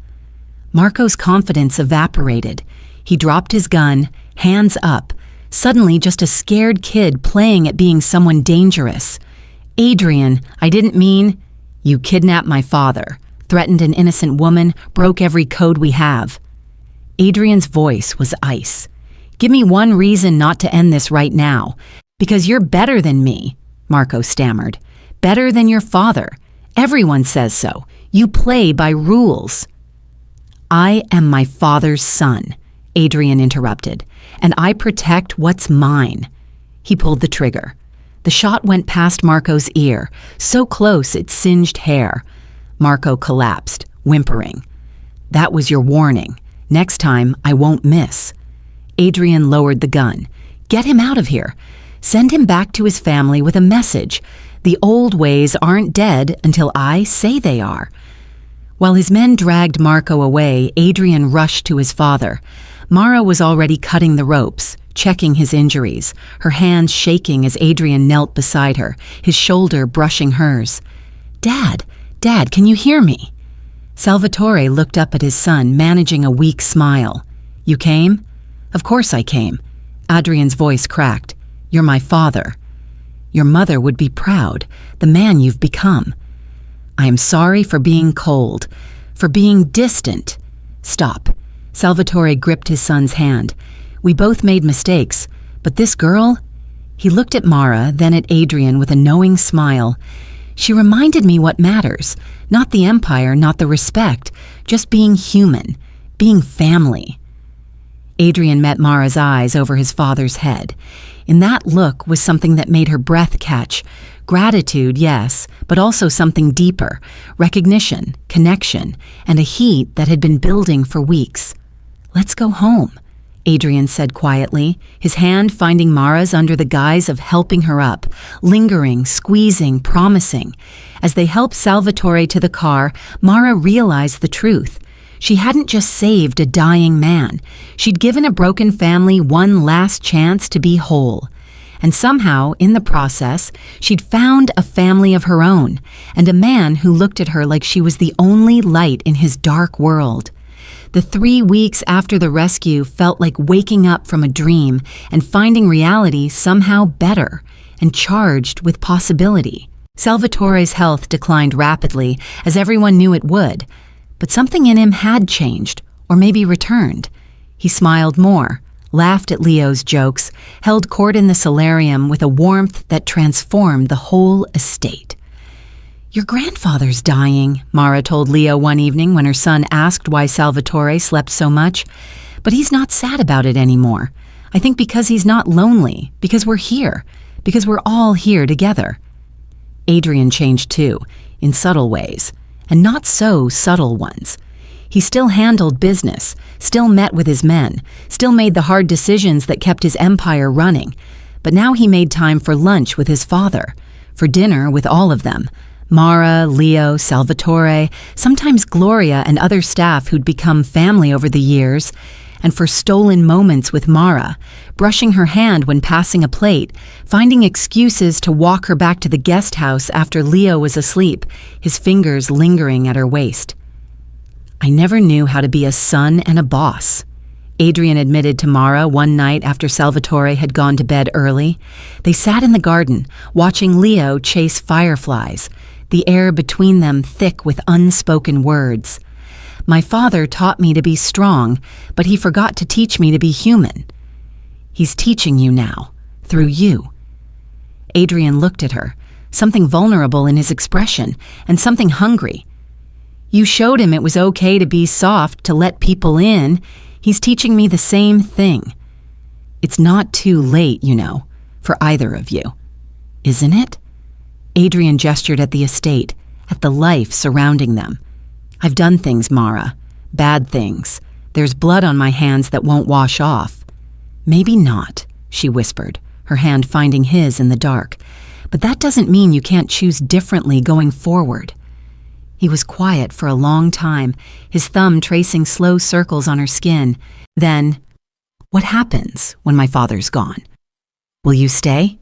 [SPEAKER 1] Marco's confidence evaporated. He dropped his gun, hands up, suddenly just a scared kid playing at being someone dangerous. "Adrian, I didn't mean—" "You kidnapped my father, threatened an innocent woman, broke every code we have." Adrian's voice was ice. "Give me one reason not to end this right now." "Because you're better than me," Marco stammered. "Better than your father. Everyone says so. You play by rules." "I am my father's son," Adrian interrupted, "and I protect what's mine." He pulled the trigger. The shot went past Marco's ear, so close it singed hair. Marco collapsed, whimpering. "That was your warning. Next time, I won't miss." Adrian lowered the gun. "Get him out of here. Send him back to his family with a message. The old ways aren't dead until I say they are." While his men dragged Marco away, Adrian rushed to his father. Mara was already cutting the ropes, checking his injuries, her hands shaking as Adrian knelt beside her, his shoulder brushing hers. Dad, can you hear me?" Salvatore looked up at his son, managing a weak smile. "You came?" "Of course I came." Adrian's voice cracked. "You're my father. Your mother would be proud, the man you've become. I am sorry for being cold, for being distant." "Stop." Salvatore gripped his son's hand. "We both made mistakes, but this girl, He looked at Mara, then at Adrian with a knowing smile. She reminded me what matters. Not the empire, not the respect. Just being human. Being family. Adrian met Mara's eyes over his father's head. In that look was something that made her breath catch. Gratitude, yes, but also something deeper. Recognition, connection, and a heat that had been building for weeks. "Let's go home," Adrian said quietly, his hand finding Mara's under the guise of helping her up, lingering, squeezing, promising. As they helped Salvatore to the car, Mara realized the truth. She hadn't just saved a dying man. She'd given a broken family one last chance to be whole. And somehow, in the process, she'd found a family of her own, and a man who looked at her like she was the only light in his dark world. The 3 weeks after the rescue felt like waking up from a dream and finding reality somehow better and charged with possibility. Salvatore's health declined rapidly, as everyone knew it would, but something in him had changed, or maybe returned. He smiled more, laughed at Leo's jokes, held court in the solarium with a warmth that transformed the whole estate. "Your grandfather's dying," Mara told Leo one evening when her son asked why Salvatore slept so much. "But he's not sad about it anymore. I think because he's not lonely, because we're here, because we're all here together." Adrian changed too, in subtle ways, and not so subtle ones. He still handled business, still met with his men, still made the hard decisions that kept his empire running. But now he made time for lunch with his father, for dinner with all of them. Mara, Leo, Salvatore, sometimes Gloria and other staff who'd become family over the years, and for stolen moments with Mara, brushing her hand when passing a plate, finding excuses to walk her back to the guest house after Leo was asleep, his fingers lingering at her waist. "I never knew how to be a son and a boss," Adrian admitted to Mara one night after Salvatore had gone to bed early. They sat in the garden, watching Leo chase fireflies, the air between them thick with unspoken words. "My father taught me to be strong, but he forgot to teach me to be human. He's teaching you now, through you." Adrian looked at her, something vulnerable in his expression, and something hungry. "You showed him it was okay to be soft, to let people in. He's teaching me the same thing. It's not too late, you know, for either of you. Isn't it?" Adrian gestured at the estate, at the life surrounding them. "I've done things, Mara. Bad things. There's blood on my hands that won't wash off." "Maybe not," she whispered, her hand finding his in the dark. "But that doesn't mean you can't choose differently going forward." He was quiet for a long time, his thumb tracing slow circles on her skin. Then, "What happens when my father's gone? Will you stay?"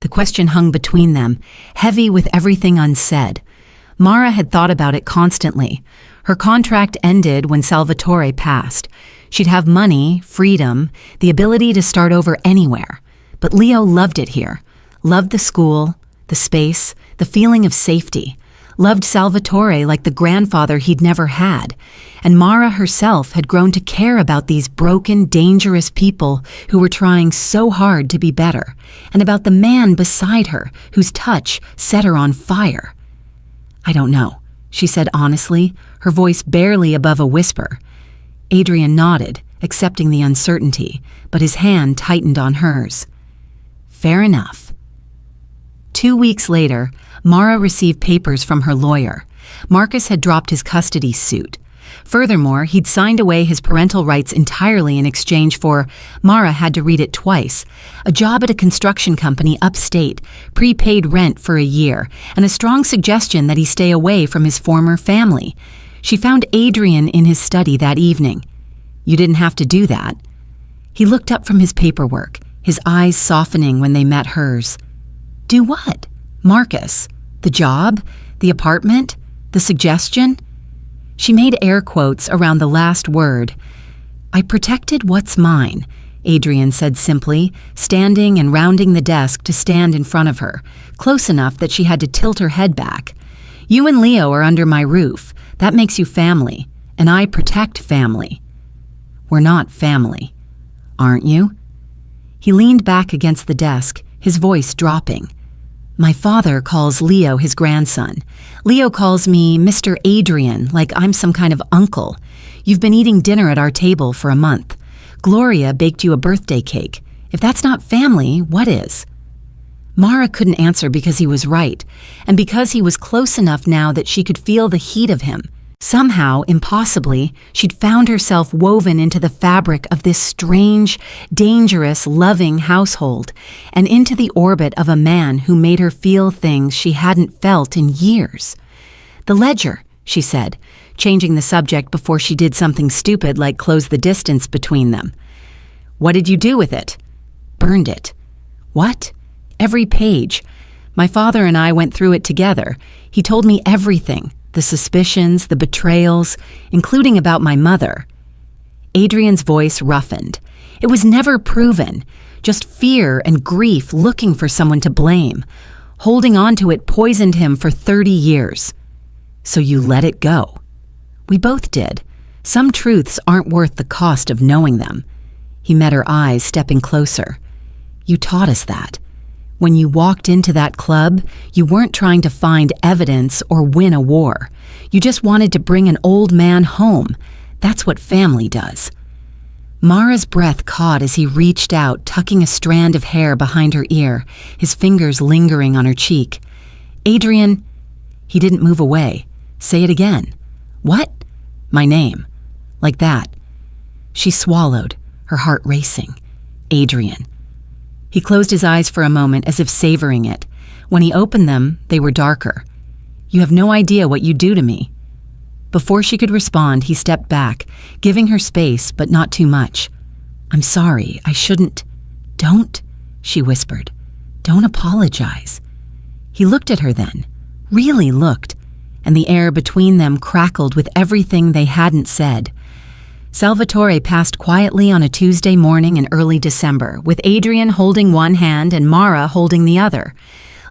[SPEAKER 1] The question hung between them, heavy with everything unsaid. Mara had thought about it constantly. Her contract ended when Salvatore passed. She'd have money, freedom, the ability to start over anywhere. But Leo loved it here. Loved the school, the space, the feeling of safety. Loved Salvatore like the grandfather he'd never had. And Mara herself had grown to care about these broken, dangerous people who were trying so hard to be better, and about the man beside her whose touch set her on fire. "I don't know," she said honestly, her voice barely above a whisper. Adrian nodded, accepting the uncertainty, but his hand tightened on hers. "Fair enough." 2 weeks later, Mara received papers from her lawyer. Marcus had dropped his custody suit. Furthermore, he'd signed away his parental rights entirely in exchange for, Mara had to read it twice, a job at a construction company upstate, prepaid rent for a year, and a strong suggestion that he stay away from his former family. She found Adrian in his study that evening. "You didn't have to do that." He looked up from his paperwork, his eyes softening when they met hers. "Do what?" "Marcus. The job? The apartment? The suggestion?" She made air quotes around the last word. "I protected what's mine," Adrian said simply, standing and rounding the desk to stand in front of her, close enough that she had to tilt her head back. "You and Leo are under my roof. That makes you family, and I protect family." "We're not family, aren't you?" He leaned back against the desk, his voice dropping. My father calls Leo his grandson. Leo calls me Mr. Adrian, like I'm some kind of uncle. You've been eating dinner at our table for a month. Gloria baked you a birthday cake. If that's not family, what is? Mara couldn't answer because he was right, and because he was close enough now that she could feel the heat of him. Somehow, impossibly, she'd found herself woven into the fabric of this strange, dangerous, loving household, and into the orbit of a man who made her feel things she hadn't felt in years. The ledger, she said, changing the subject before she did something stupid like close the distance between them. What did you do with it? Burned it. What? Every page. My father and I went through it together. He told me everything. The suspicions, the betrayals, including about my mother. Adrian's voice roughened. It was never proven, just fear and grief looking for someone to blame. Holding on to it poisoned him for 30 years. So you let it go. We both did. Some truths aren't worth the cost of knowing them. He met her eyes, stepping closer. You taught us that. When you walked into that club, you weren't trying to find evidence or win a war. You just wanted to bring an old man home. That's what family does. Mara's breath caught as he reached out, tucking a strand of hair behind her ear, his fingers lingering on her cheek. Adrian, he didn't move away. Say it again. What? My name. Like that. She swallowed, her heart racing. Adrian. He closed his eyes for a moment as if savoring it. When he opened them, they were darker. You have no idea what you do to me. Before she could respond, he stepped back, giving her space, but not too much. I'm sorry, I shouldn't. Don't, she whispered. Don't apologize. He looked at her then, really looked, and the air between them crackled with everything they hadn't said. Salvatore passed quietly on a Tuesday morning in early December, with Adrian holding one hand and Mara holding the other.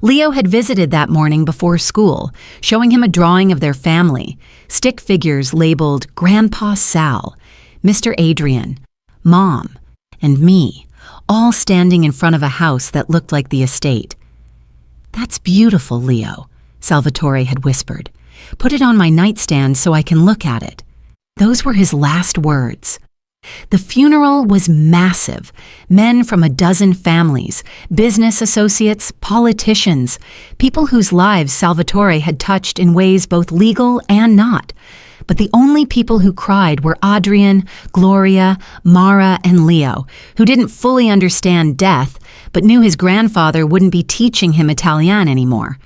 [SPEAKER 1] Leo had visited that morning before school, showing him a drawing of their family, stick figures labeled Grandpa Sal, Mr. Adrian, Mom, and me, all standing in front of a house that looked like the estate. That's beautiful, Leo, Salvatore had whispered. Put it on my nightstand so I can look at it. Those were his last words. The funeral was massive. Men from a dozen families, business associates, politicians, people whose lives Salvatore had touched in ways both legal and not. But the only people who cried were Adrian, Gloria, Mara, and Leo, who didn't fully understand death, but knew his grandfather wouldn't be teaching him Italian anymore.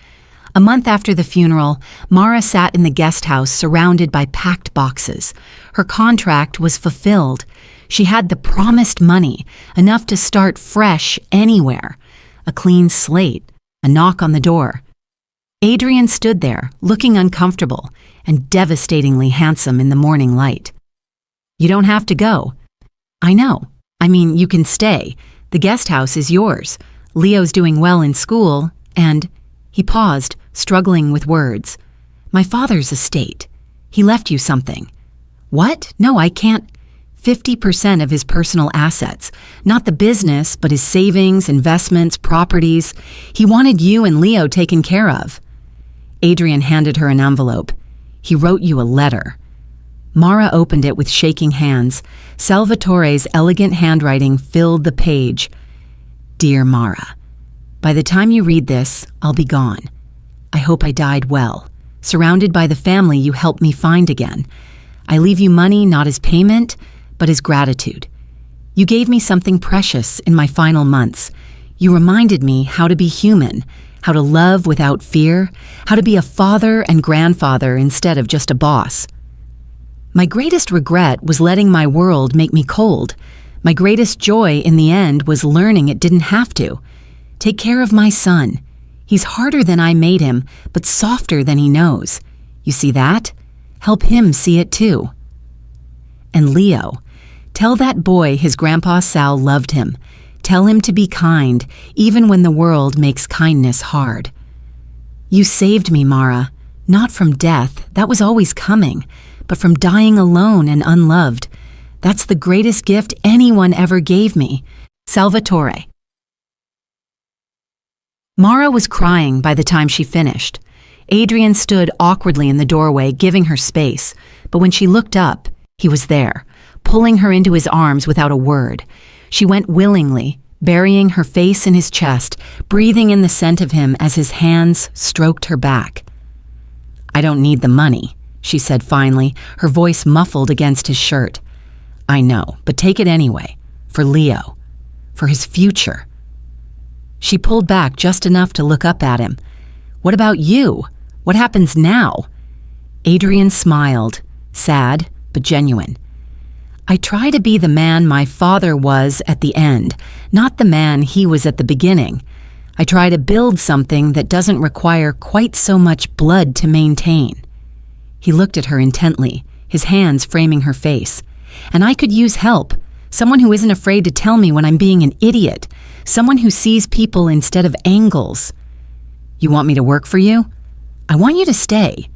[SPEAKER 1] A month after the funeral, Mara sat in the guest house surrounded by packed boxes. Her contract was fulfilled. She had the promised money, enough to start fresh anywhere. A clean slate, a knock on the door. Adrian stood there, looking uncomfortable and devastatingly handsome in the morning light. You don't have to go. I know. I mean, you can stay. The guest house is yours. Leo's doing well in school, and... He paused, struggling with words. My father's estate. He left you something. What? No, I can't. 50% of his personal assets. Not the business, but his savings, investments, properties. He wanted you and Leo taken care of. Adrian handed her an envelope. He wrote you a letter. Mara opened it with shaking hands. Salvatore's elegant handwriting filled the page. Dear Mara, by the time you read this, I'll be gone. I hope I died well, surrounded by the family you helped me find again. I leave you money not as payment, but as gratitude. You gave me something precious in my final months. You reminded me how to be human, how to love without fear, how to be a father and grandfather instead of just a boss. My greatest regret was letting my world make me cold. My greatest joy in the end was learning it didn't have to. Take care of my son. He's harder than I made him, but softer than he knows. You see that? Help him see it too. And Leo, tell that boy his Grandpa Sal loved him. Tell him to be kind, even when the world makes kindness hard. You saved me, Mara. Not from death, that was always coming, but from dying alone and unloved. That's the greatest gift anyone ever gave me. Salvatore. Mara was crying by the time she finished. Adrian stood awkwardly in the doorway, giving her space, but when she looked up, he was there, pulling her into his arms without a word. She went willingly, burying her face in his chest, breathing in the scent of him as his hands stroked her back. "I don't need the money," she said finally, her voice muffled against his shirt. "I know, but take it anyway. For Leo. For his future." She pulled back just enough to look up at him. "What about you? What happens now?" Adrian smiled, sad but genuine. "I try to be the man my father was at the end, not the man he was at the beginning. I try to build something that doesn't require quite so much blood to maintain." He looked at her intently, his hands framing her face. "And I could use help. Someone who isn't afraid to tell me when I'm being an idiot. Someone who sees people instead of angles." "You want me to work for you?" "I want you to stay."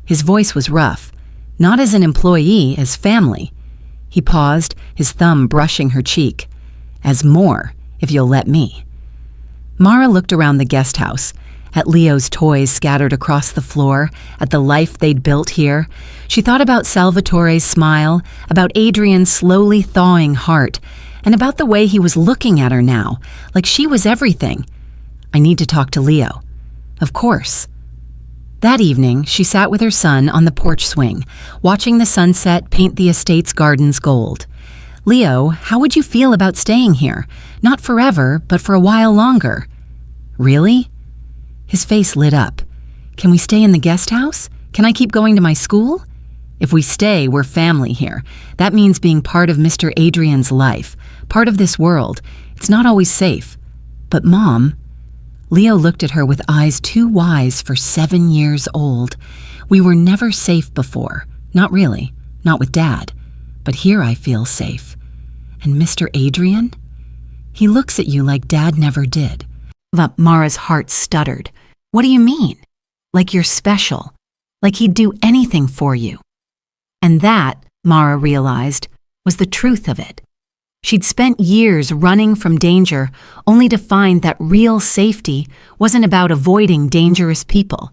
[SPEAKER 1] His voice was rough, not as an employee, as family. He paused, his thumb brushing her cheek. "As more, if you'll let me." Mara looked around the guest house, at Leo's toys scattered across the floor, at the life they'd built here. She thought about Salvatore's smile, about Adrian's slowly thawing heart, and about the way he was looking at her now, like she was everything. "I need to talk to Leo." "Of course." That evening, she sat with her son on the porch swing, watching the sunset paint the estate's gardens gold. "Leo, how would you feel about staying here? Not forever, but for a while longer." "Really?" His face lit up. "Can we stay in the guest house? Can I keep going to my school?" "If we stay, we're family here. That means being part of Mr. Adrian's life, part of this world. It's not always safe." "But Mom..." Leo looked at her with eyes too wise for 7 years old. "We were never safe before. Not really. Not with Dad. But here I feel safe. And Mr. Adrian? He looks at you like Dad never did." Mara's heart stuttered. "What do you mean?" "Like you're special. Like he'd do anything for you." And that, Mara realized, was the truth of it. She'd spent years running from danger, only to find that real safety wasn't about avoiding dangerous people.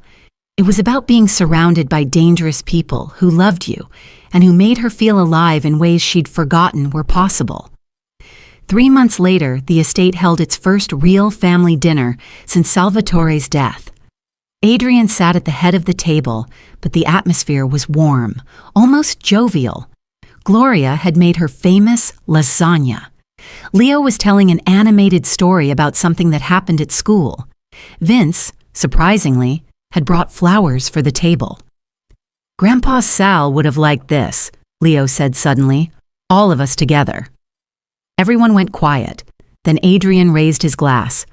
[SPEAKER 1] It was about being surrounded by dangerous people who loved you and who made her feel alive in ways she'd forgotten were possible. 3 months later, the estate held its first real family dinner since Salvatore's death. Adrian sat at the head of the table, but the atmosphere was warm, almost jovial. Gloria had made her famous lasagna. Leo was telling an animated story about something that happened at school. Vince, surprisingly, had brought flowers for the table. "Grandpa Sal would have liked this," Leo said suddenly, "all of us together." Everyone went quiet. Then Adrian raised his glass.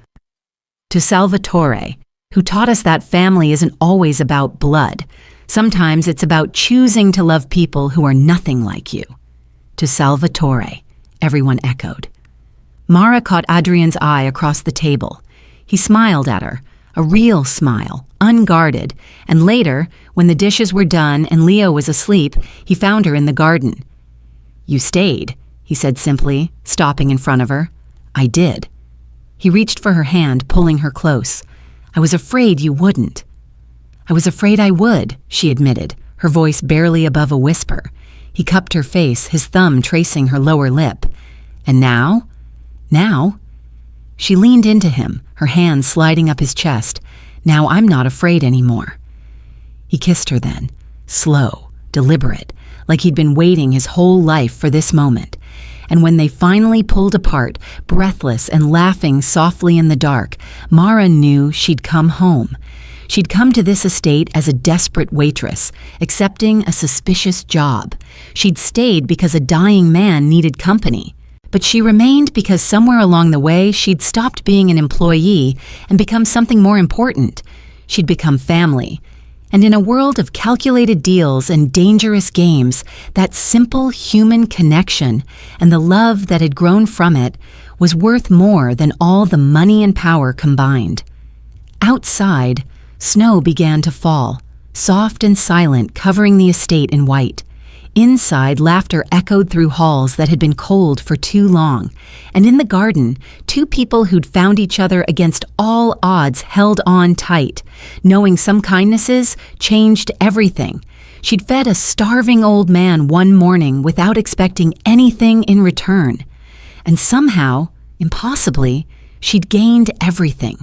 [SPEAKER 1] "To Salvatore, who taught us that family isn't always about blood. Sometimes it's about choosing to love people who are nothing like you." "To Salvatore," everyone echoed. Mara caught Adrian's eye across the table. He smiled at her, a real smile, unguarded, and later, when the dishes were done and Leo was asleep, he found her in the garden. "You stayed," he said simply, stopping in front of her. "I did." He reached for her hand, pulling her close. "I was afraid you wouldn't." "I was afraid I would," she admitted, her voice barely above a whisper. He cupped her face, his thumb tracing her lower lip. "And now?" "Now?" She leaned into him, her hand sliding up his chest. "Now I'm not afraid anymore." He kissed her then, slow, deliberate, like he'd been waiting his whole life for this moment. And when they finally pulled apart, breathless and laughing softly in the dark, Mara knew she'd come home. She'd come to this estate as a desperate waitress, accepting a suspicious job. She'd stayed because a dying man needed company. But she remained because somewhere along the way, she'd stopped being an employee and become something more important. She'd become family. And in a world of calculated deals and dangerous games, that simple human connection and the love that had grown from it was worth more than all the money and power combined. Outside, snow began to fall, soft and silent, covering the estate in white. Inside, laughter echoed through halls that had been cold for too long, and in the garden, two people who'd found each other against all odds held on tight, knowing some kindnesses changed everything. She'd fed a starving old man one morning without expecting anything in return. And somehow, impossibly, she'd gained everything,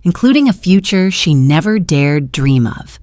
[SPEAKER 1] including a future she never dared dream of.